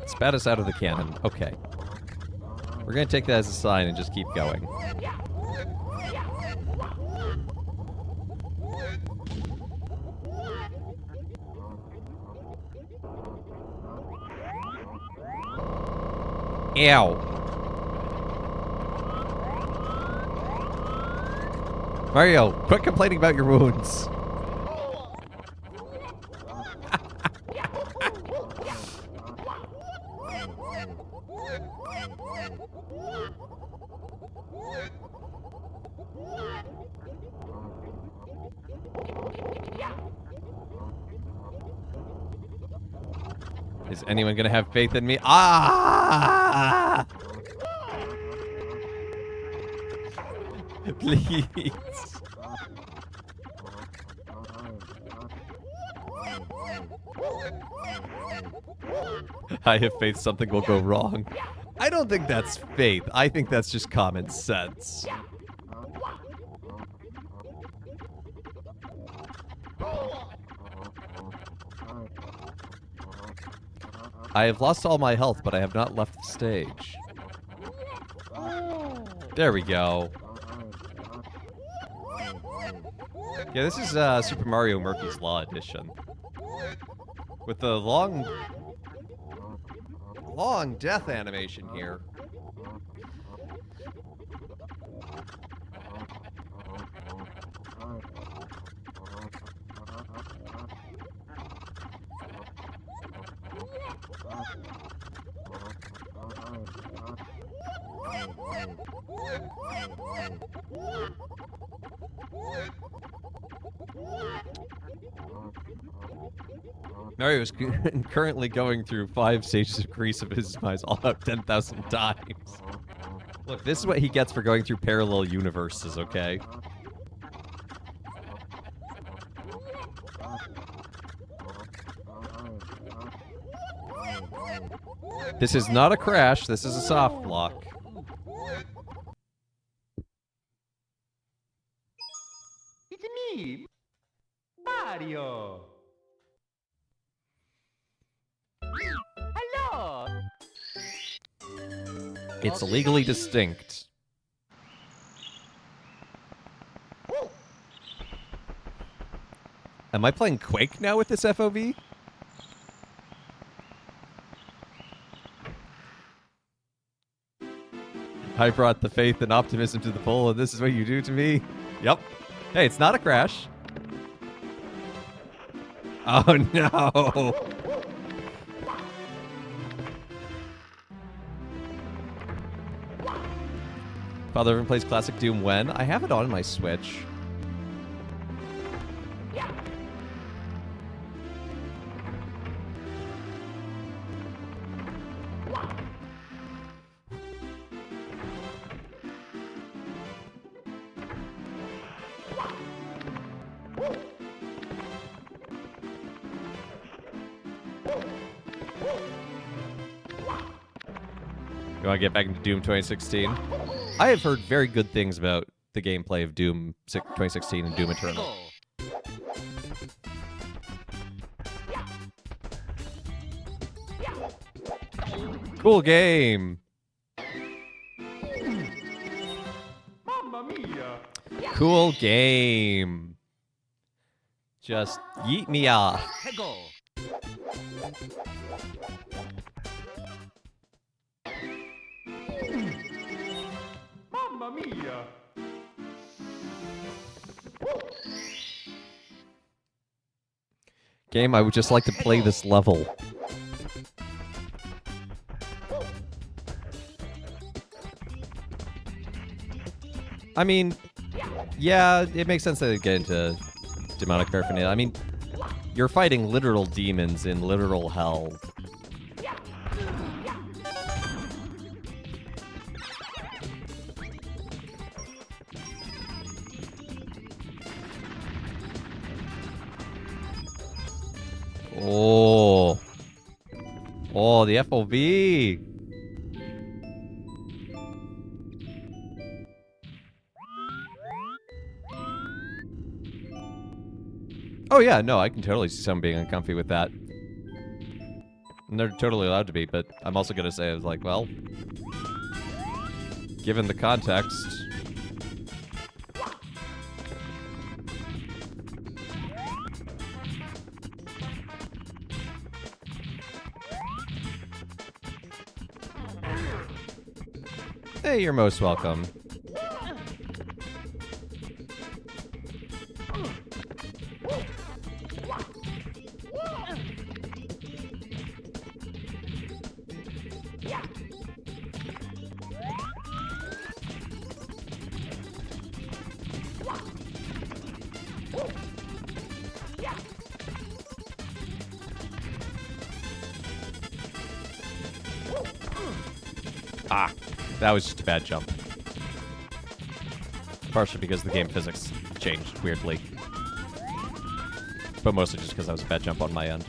Spat us out of the cannon. Okay. We're gonna take that as a sign and just keep going. Ow. Mario, quit complaining about your wounds. Is anyone gonna have faith in me? Ah! Please. I have faith something will go wrong. I don't think that's faith. I think that's just common sense. I have lost all my health, but I have not left the stage. There we go. Yeah, this is Super Mario Murphy's Law edition. With the long death animation here. Mario is currently going through 5 stages of Grease of his demise all about 10,000 times. Look, this is what he gets for going through parallel universes, okay? This is not a crash, this is a soft lock. It's me, Mario. Hello. It's legally distinct. Am I playing Quake now with this FOV? I brought the faith and optimism to the full, and this is what you do to me? Yep. Hey, it's not a crash. Oh, no. Father ever plays classic Doom when? I have it on my Switch. You want to get back into Doom 2016? I have heard very good things about the gameplay of Doom 2016 and Doom Eternal. Cool game. Mamma mia. Cool game. Just yeet me off. Hegel. Mamma mia. Game, I would just like to play this level. I mean, yeah, it makes sense that they get into demonic paraphernalia. I mean, you're fighting literal demons in literal hell. Oh. Oh, the FOV. Oh yeah, no, I can totally see someone being uncomfy with that. And they're totally allowed to be, but I'm also gonna say, I was like, well, given the context. Hey, you're most welcome. Ah, that was just a bad jump. partially because the game physics changed weirdly. But mostly just because that was a bad jump on my end.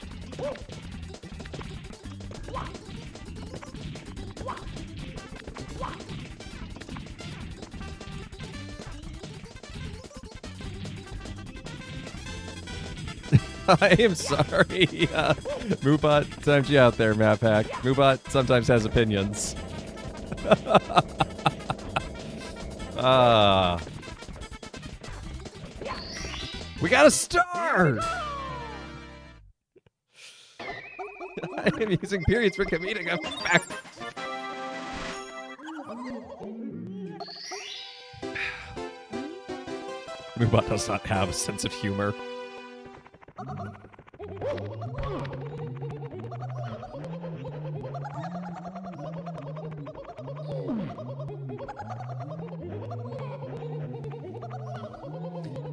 I am sorry. Moobot times you out there, Map Hack. Moobot sometimes has opinions. We got a star! I am using periods for comedic effect. Moobot does not have a sense of humor.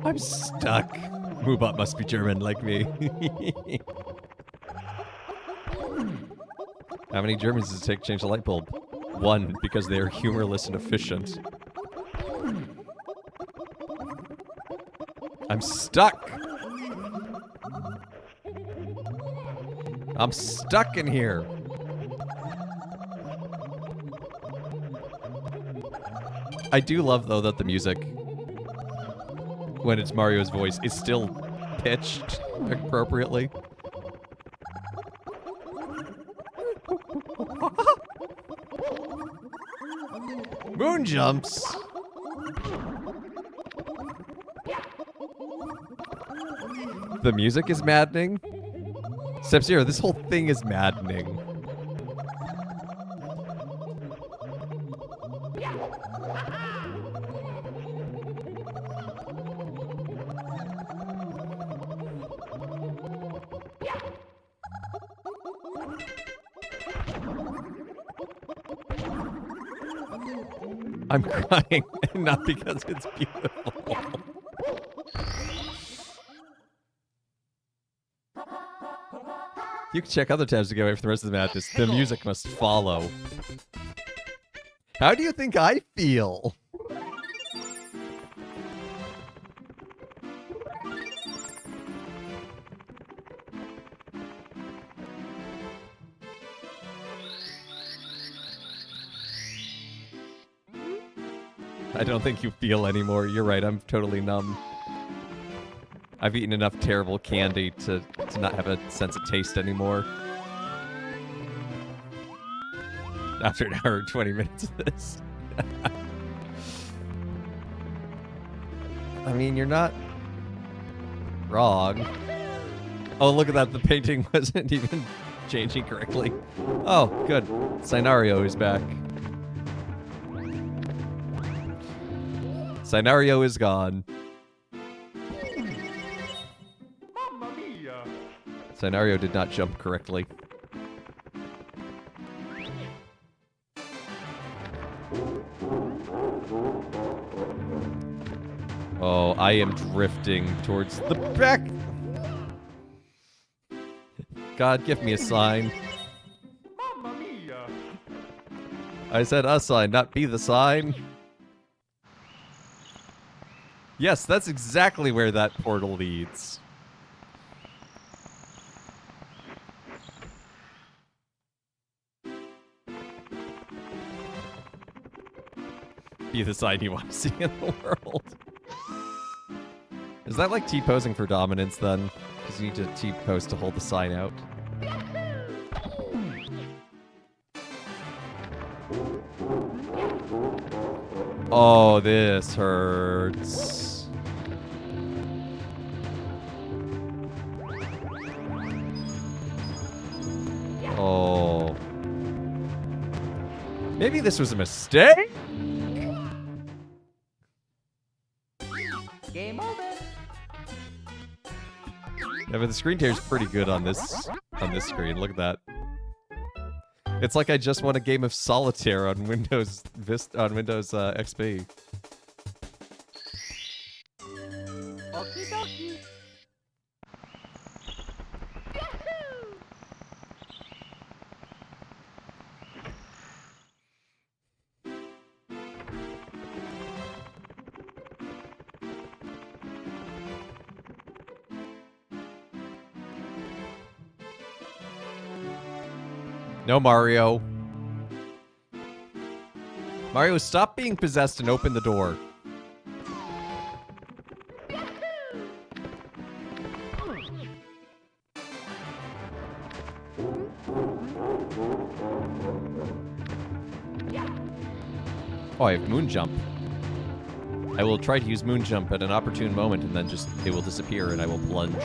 I'm stuck. Moobot must be German like me. How many Germans does it take to change a light bulb? One, because they are humorless and efficient. I'm stuck! I'm stuck in here! I do love, though, that the music, when it's Mario's voice, is still pitched appropriately. Moon jumps! The music is maddening. Sub-Zero, this whole thing is maddening. I'm crying, not because it's beautiful. You can check other tabs to get away from the rest of the madness. The music must follow. How do you think I feel? I don't think you feel anymore. You're right, I'm totally numb. I've eaten enough terrible candy to not have a sense of taste anymore. After an hour and 20 minutes of this. I mean, you're not wrong. Oh, look at that. The painting wasn't even changing correctly. Oh, good. Scenario is back. Scenario is gone. Mamma mia! Scenario did not jump correctly. Oh, I am drifting towards the back. God, give me a sign. Mamma mia! I said a sign, not be the sign. Yes, that's exactly where that portal leads. Be the sign you want to see in the world. Is that like T-posing for dominance then? Because you need to T-pose to hold the sign out. Oh, this hurts. Oh. Maybe this was a mistake? Game over. Yeah, but the screen tear is pretty good on this screen. Look at that. It's like I just won a game of solitaire on Windows XP. Okie dokie. No, Mario. Mario, stop being possessed and open the door. Oh, I have moon jump. I will try to use moon jump at an opportune moment, and then just they will disappear, and I will plunge.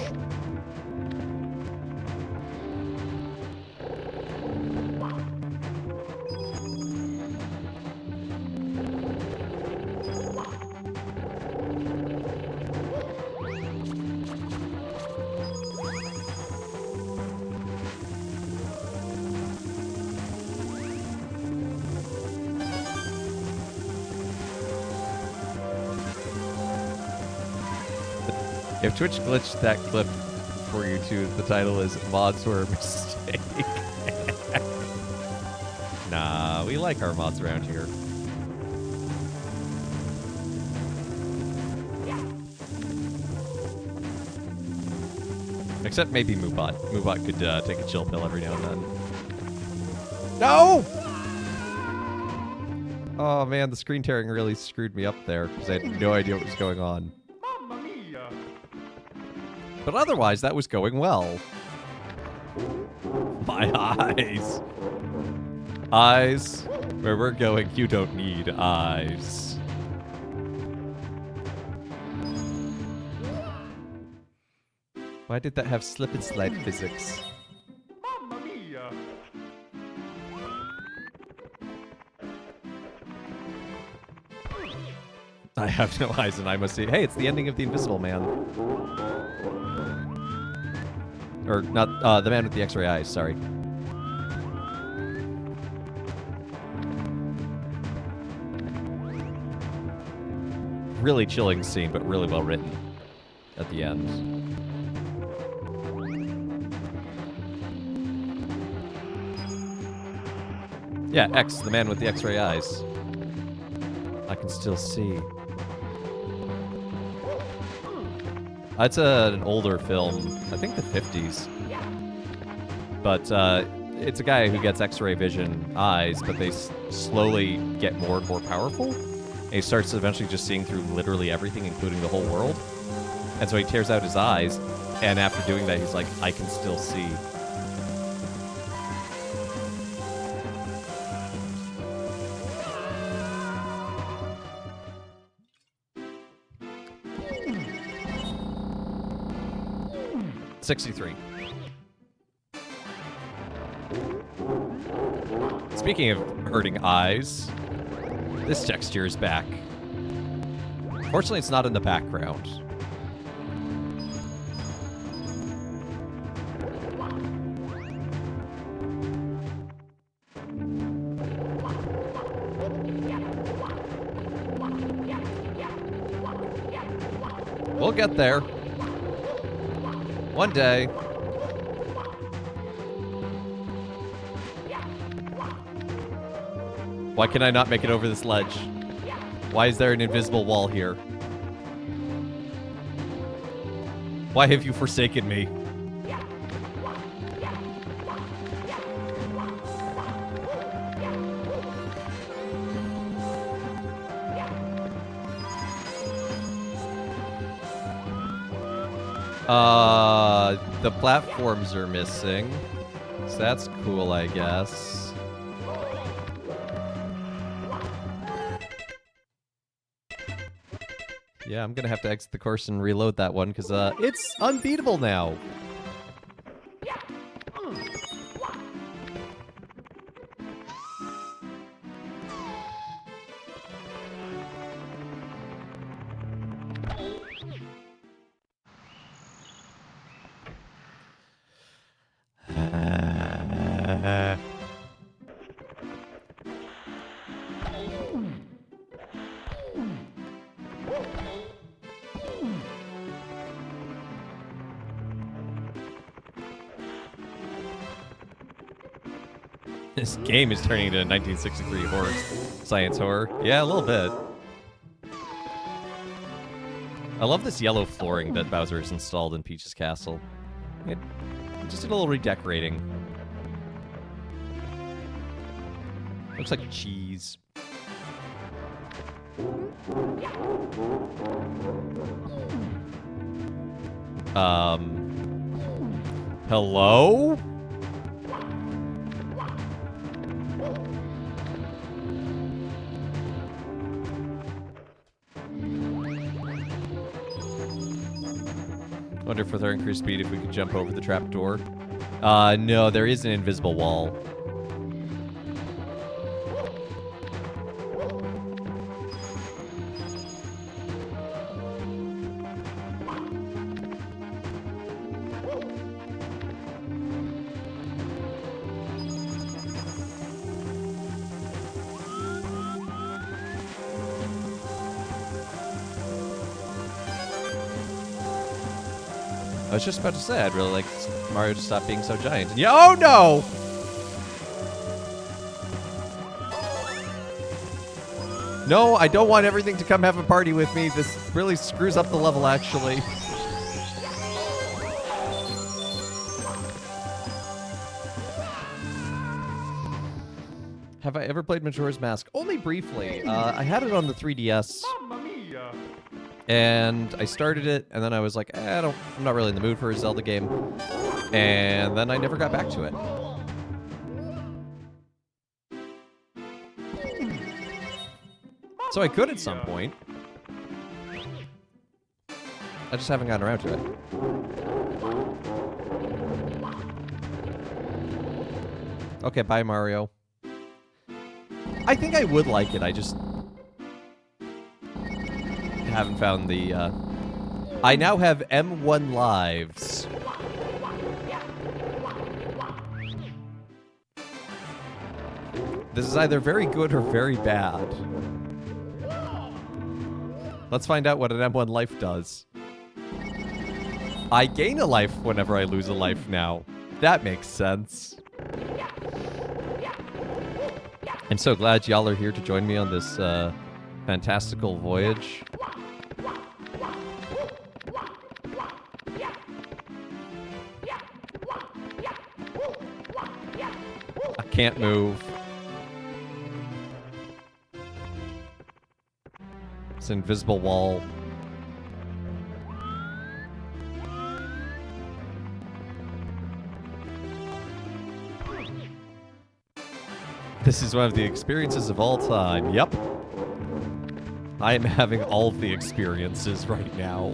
If Twitch glitched that clip for you too, the title is Mods Were a Mistake. Nah, we like our mods around here. Except maybe Moobot. Moobot could take a chill pill every now and then. No! Oh man, the screen tearing really screwed me up there because I had no idea what was going on. Mamma mia! But otherwise, that was going well. My eyes. Eyes. Where we're going, you don't need eyes. Why did that have slip and slide physics? Mamma mia! I have no eyes and I must see. Hey, it's the ending of The Invisible Man. Or not, the man with the X-ray eyes, sorry. Really chilling scene, but really well written at the end. Yeah, X, the man with the X-ray eyes. I can still see. It's an older film, I think the 50s. But it's a guy who gets X-ray vision eyes, but they slowly get more and more powerful. And he starts eventually just seeing through literally everything, including the whole world. And so he tears out his eyes, and after doing that, he's like, I can still see. $63. Speaking of hurting eyes, this texture is back. Fortunately, it's not in the background. We'll get there. One day. Why can I not make it over this ledge? Why is there an invisible wall here? Why have you forsaken me? The platforms are missing. So that's cool, I guess. Yeah, I'm gonna have to exit the course and reload that one, because it's unbeatable now. This game is turning into a 1963 horror, science horror. Yeah, a little bit. I love this yellow flooring that Bowser has installed in Peach's castle. It just did a little redecorating. Looks like cheese. Hello? Wonder if with our increased speed if we could jump over the trapdoor. No, there is an invisible wall. I was just about to say, I'd really like Mario to stop being so giant. Yeah, oh no! No, I don't want everything to come have a party with me. This really screws up the level, actually. Have I ever played Majora's Mask? Only briefly. I had it on the 3DS. Mamma mia! And I started it, and then I was like, I'm not really in the mood for a Zelda game. And then I never got back to it. So I could at some point. I just haven't gotten around to it. Okay, bye, Mario. I think I would like it, I just haven't found the, I now have M1 lives. This is either very good or very bad. Let's find out what an M1 life does. I gain a life whenever I lose a life now. That makes sense. I'm so glad y'all are here to join me on this, fantastical voyage. I can't move. It's an invisible wall. This is one of the experiences of all time. Yep. I am having all of the experiences right now.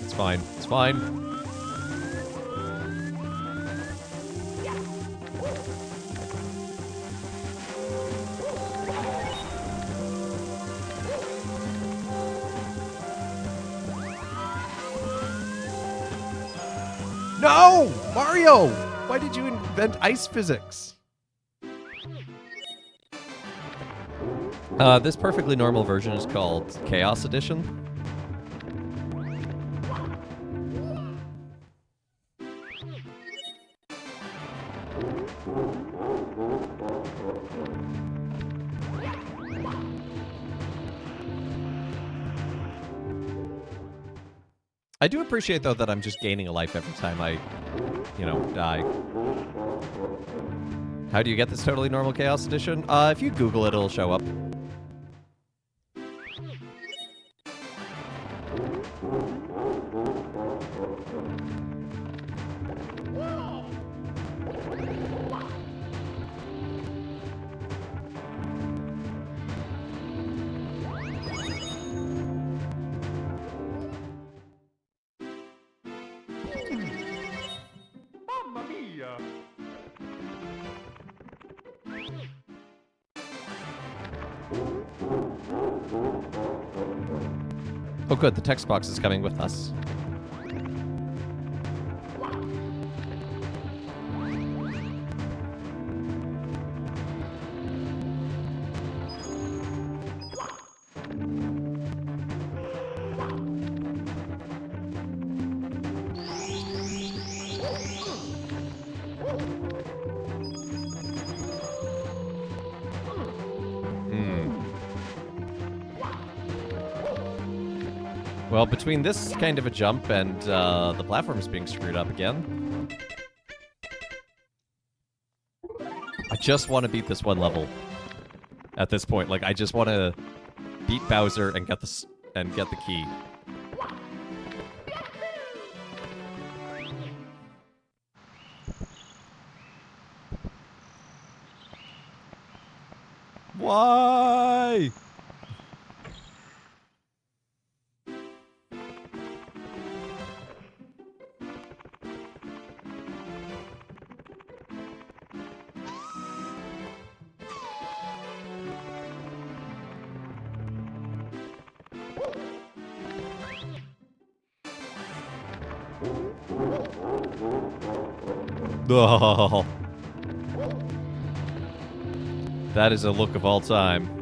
It's fine. It's fine. No! Mario! Why did you invent ice physics? This perfectly normal version is called Chaos Edition. I do appreciate, though, that I'm just gaining a life every time I, die. How do you get this totally normal Chaos Edition? If you Google it, it'll show up. Mamma mia! Oh, good. The text box is coming with us. Well, between this kind of a jump and the platforms being screwed up again, I just want to beat this one level. At this point, like I just want to beat Bowser and get the key. Why? Oh. That is a look of all time.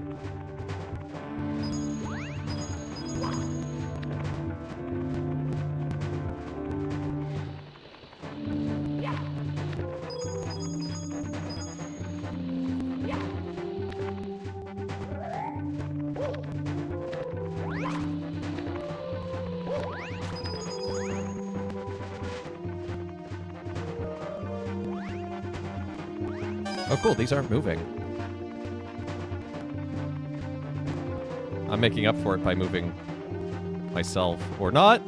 Oh, cool. These aren't moving. I'm making up for it by moving myself. Or not.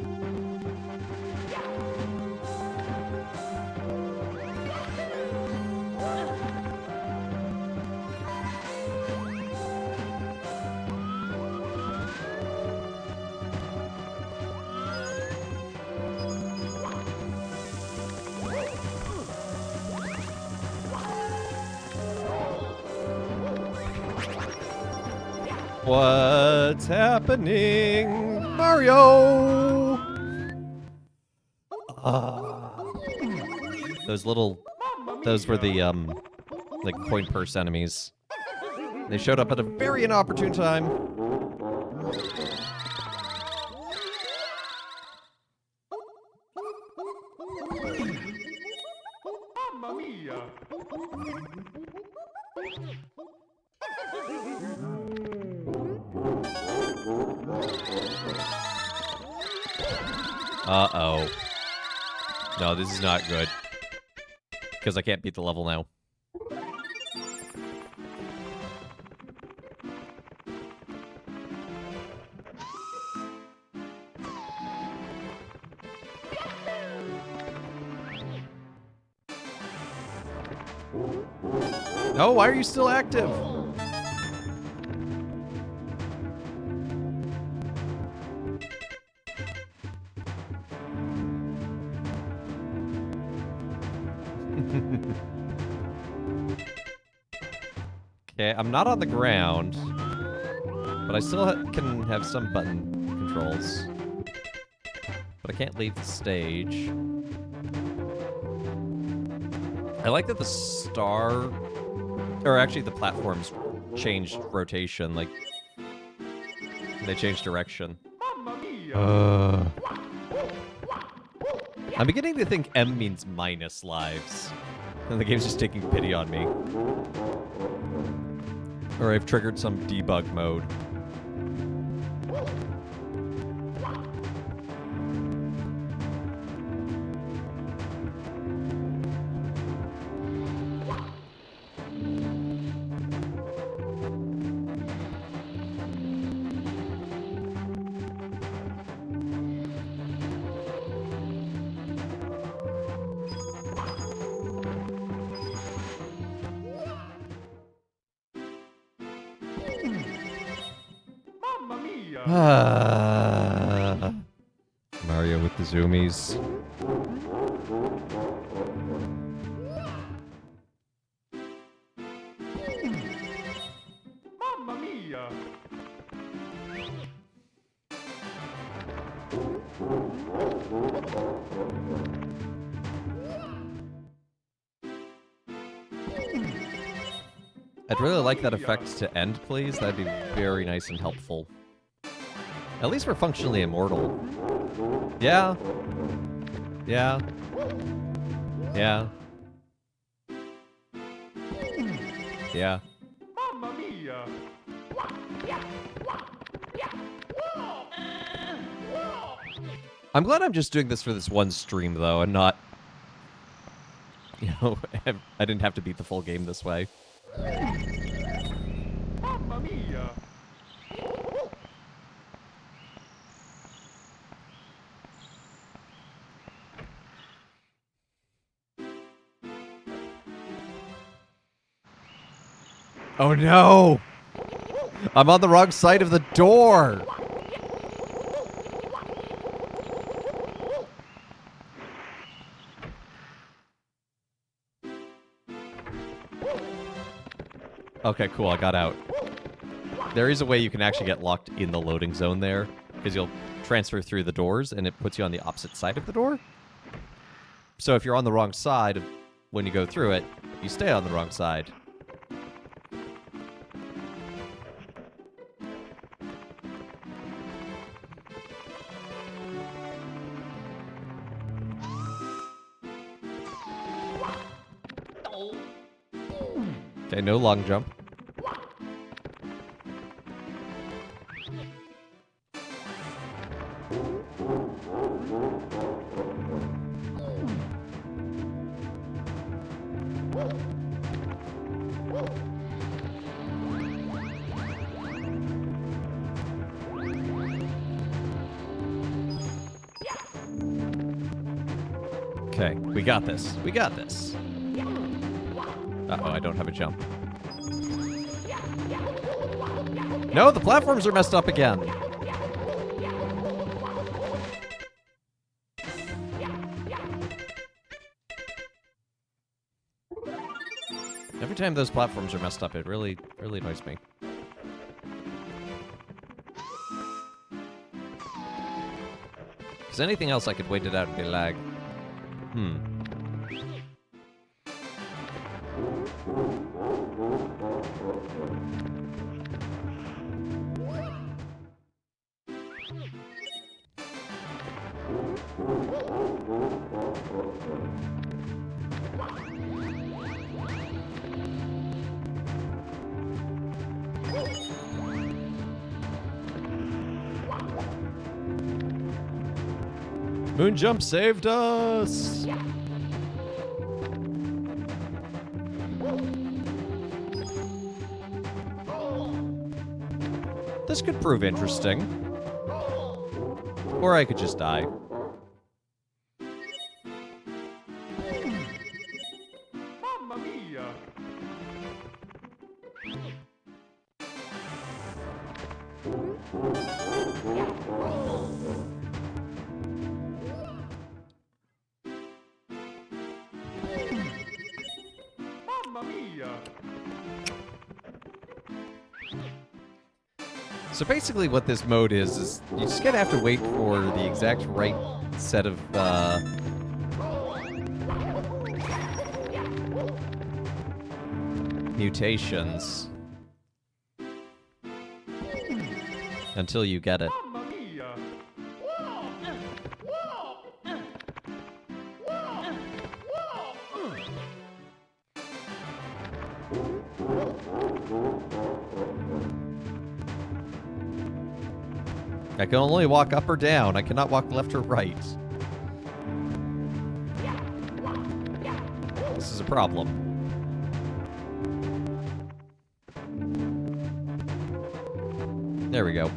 What's happening, Mario? Those were the like coin purse enemies. They showed up at a very inopportune time. Mamma mia! Uh-oh. No, this is not good. Because I can't beat the level now. No, why are you still active? Okay, I'm not on the ground, but I still can have some button controls. But I can't leave the stage. I like that the star, or actually the platforms changed rotation, like they changed direction. Mamma mia! I'm beginning to think M means minus lives. And the game's just taking pity on me. Or I've triggered some debug mode. Mamma mia! Mario with the zoomies. Mamma mia! I'd really like that effect to end, please. That'd be very nice and helpful. At least we're functionally immortal. Yeah. Yeah. Yeah. Yeah. Mamma mia! I'm glad I'm just doing this for this one stream, though, and not... You know, I didn't have to beat the full game this way. Mamma mia! Oh no! I'm on the wrong side of the door! Okay, cool, I got out. There is a way you can actually get locked in the loading zone there, because you'll transfer through the doors, and it puts you on the opposite side of the door. So if you're on the wrong side when you go through it, you stay on the wrong side. Okay, no long jump. Okay, we got this. We got this. Uh-oh, I don't have a jump. No, the platforms are messed up again. Every time those platforms are messed up, it really annoys me. Because anything else I could wait it out and be like, Moon jump saved us! This could prove interesting. Or I could just die. Mamma mia! Mamma mia! So basically what this mode is you just gotta have to wait for the exact right set of, mutations until you get it. Mamma mia! I can only walk up or down. I cannot walk left or right. This is a problem. There we go.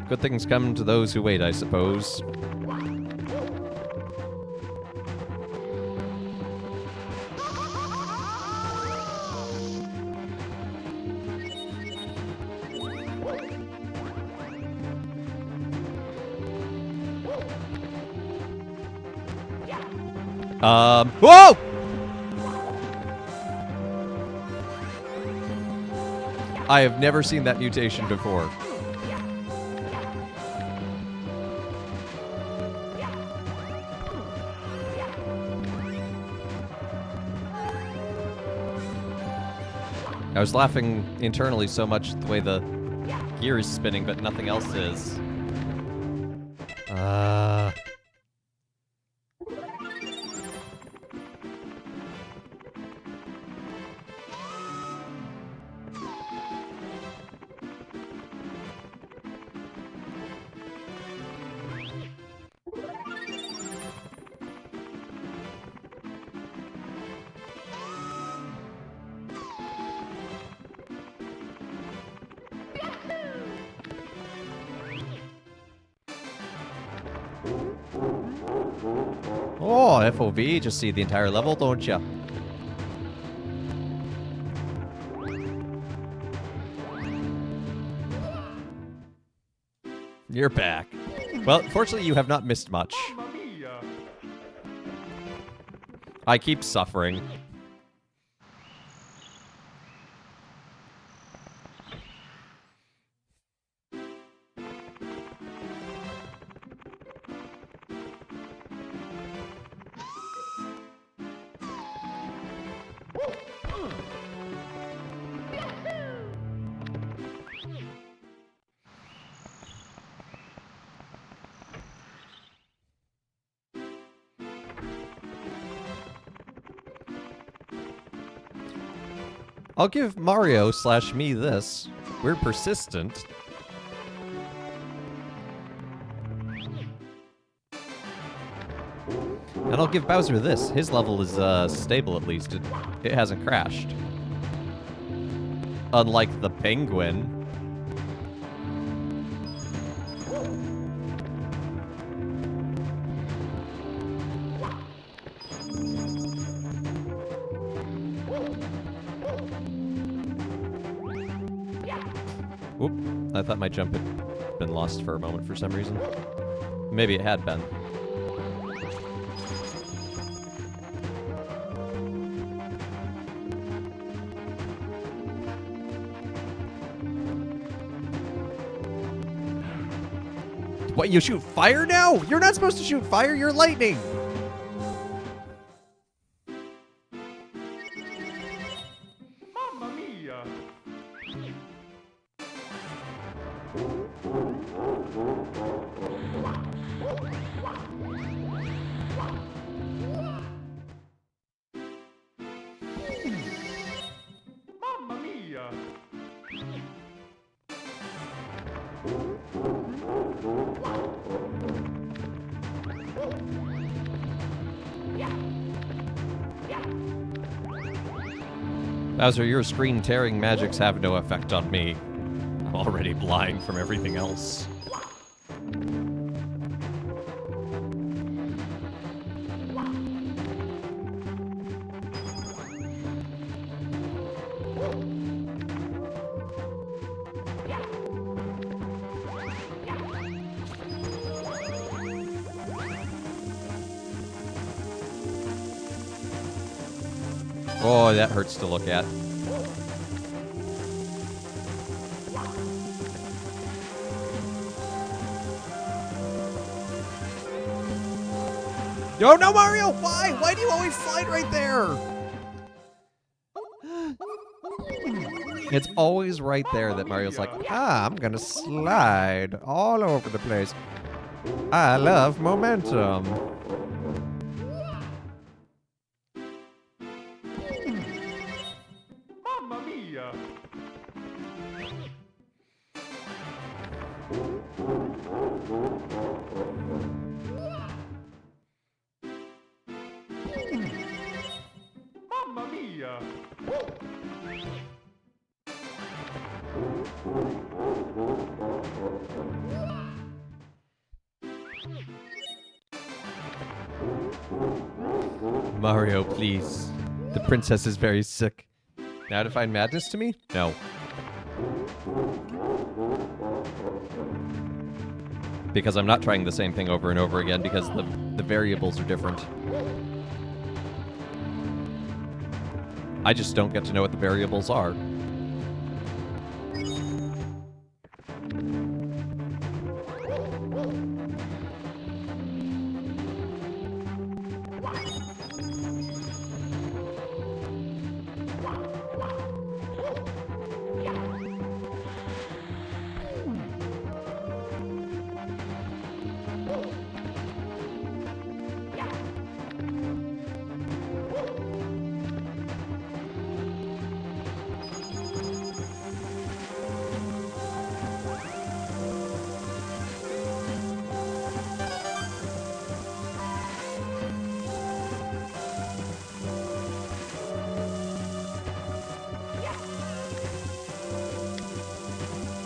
Good things come to those who wait, I suppose. Whoa! I have never seen that mutation before. I was laughing internally so much the way the gear is spinning, but nothing else is. Oh, FOV, just see the entire level, don't ya? You're back. Well, fortunately, you have not missed much. Mamma mia! I keep suffering. I'll give Mario / me this. We're persistent. And I'll give Bowser this. His level is stable at least. It hasn't crashed. Unlike the penguin. Oop, I thought my jump had been lost for a moment for some reason. Maybe it had been. What, you shoot fire now? You're not supposed to shoot fire, you're lightning! Mamma mia! Mamma mia! Bowser, your screen-tearing magics have no effect on me. I'm already blind from everything else. Oh, that hurts to look at. Oh no, Mario! Why? Why do you always slide right there? It's always right there that Mario's like, I'm gonna slide all over the place. I love momentum. Mamma mia! Mamma mia! Mario, please. The princess is very sick. Now to find madness to me? No. Because I'm not trying the same thing over and over again because the variables are different. I just don't get to know what the variables are.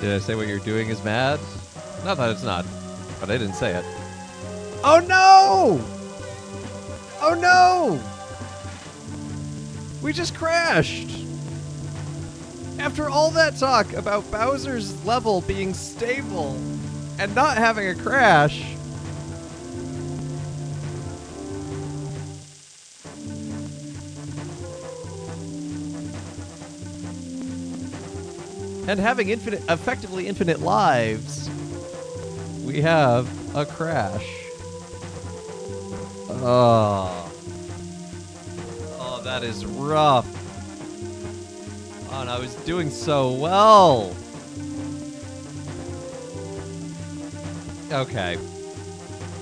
Did I say what you're doing is mad? Not that it's not, but I didn't say it. Oh no! Oh no! We just crashed! After all that talk about Bowser's level being stable and not having a crash. And having effectively infinite lives, we have a crash. Oh. Oh, that is rough. Oh, and I was doing so well. Okay.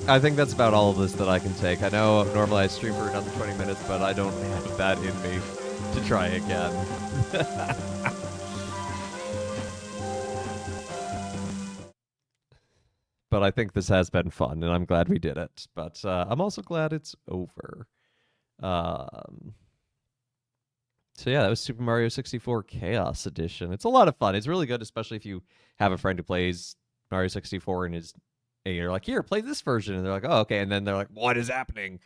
I think that's about all of this that I can take. I know normally I stream for another 20 minutes, but I don't have that in me to try again. But I think this has been fun, and I'm glad we did it. But I'm also glad it's over. So yeah, that was Super Mario 64 Chaos Edition. It's a lot of fun. It's really good, especially if you have a friend who plays Mario 64 and you're like, here, play this version, and they're like, oh, okay, and then they're like, what is happening?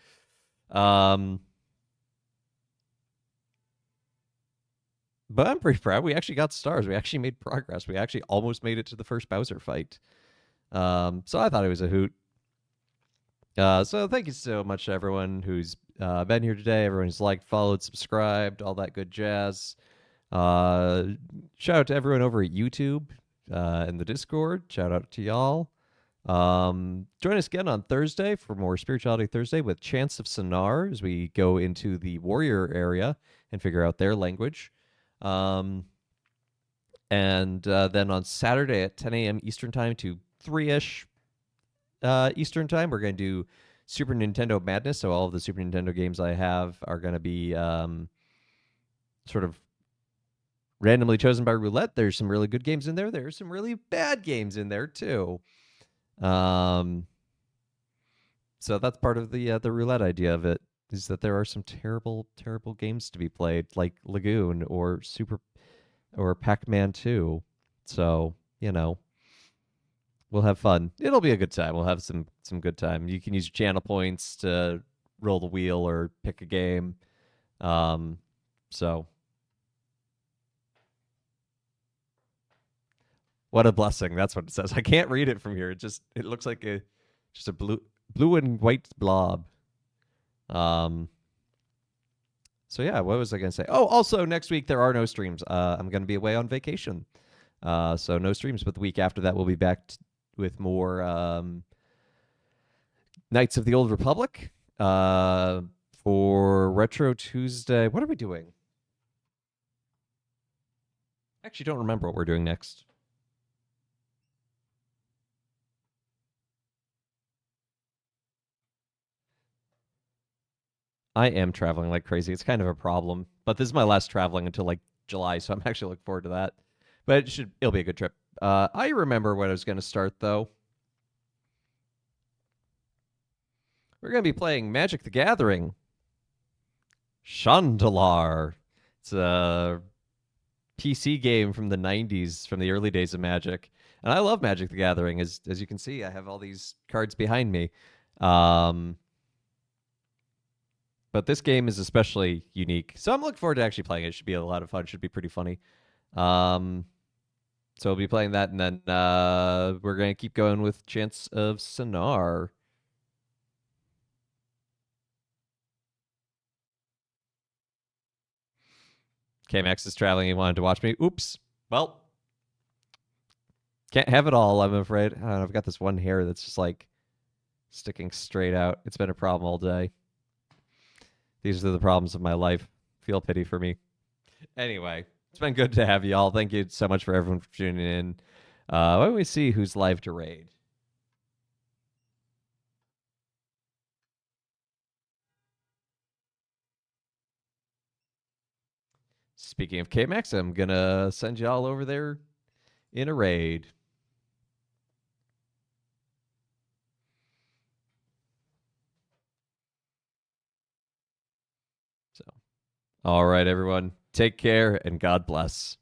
But I'm pretty proud. We actually got stars. We actually made progress. We actually almost made it to the first Bowser fight. So I thought it was a hoot. So thank you so much to everyone who's been here today, everyone who's liked, followed, subscribed, all that good jazz. Shout out to everyone over at YouTube in the Discord. Shout out to y'all. Join us again on Thursday for more Spirituality Thursday with Chants of Sonar as we go into the warrior area and figure out their language. And then on Saturday at 10 a.m. Eastern Time to 3-ish Eastern Time, we're going to do Super Nintendo Madness. So all of the Super Nintendo games I have are going to be sort of randomly chosen by roulette. There's some really good games in there. There's some really bad games in there too. So that's part of the roulette idea of it, is that there are some terrible, terrible games to be played, like Lagoon or Pac-Man 2. So, you know, we'll have fun. It'll be a good time. We'll have some good time. You can use your channel points to roll the wheel or pick a game. So what a blessing. That's what it says. I can't read it from here. It looks like just a blue and white blob. So yeah, what was I going to say? Oh, also next week there are no streams. I'm going to be away on vacation. So no streams, but the week after that we'll be back with more Knights of the Old Republic for Retro Tuesday. What are we doing? I actually don't remember what we're doing next. I am traveling like crazy. It's kind of a problem, but this is my last traveling until like July, so I'm actually looking forward to that. But it'll be a good trip. I remember what I was going to start though. We're going to be playing Magic the Gathering. Chandalar. It's a PC game from the 90s, from the early days of Magic. And I love Magic the Gathering. As you can see, I have all these cards behind me. But this game is especially unique. So I'm looking forward to actually playing it. It should be a lot of fun. It should be pretty funny. So we'll be playing that, and then we're going to keep going with Chants of Sonar. KMax is traveling. He wanted to watch me. Oops. Well, can't have it all, I'm afraid. I don't know, I've got this one hair that's just like sticking straight out. It's been a problem all day. These are the problems of my life. Feel pity for me. Anyway, it's been good to have you all. Thank you so much for everyone for tuning in. Why don't we see who's live to raid? Speaking of KMax, I'm going to send you all over there in a raid. So, all right, everyone. Take care and God bless.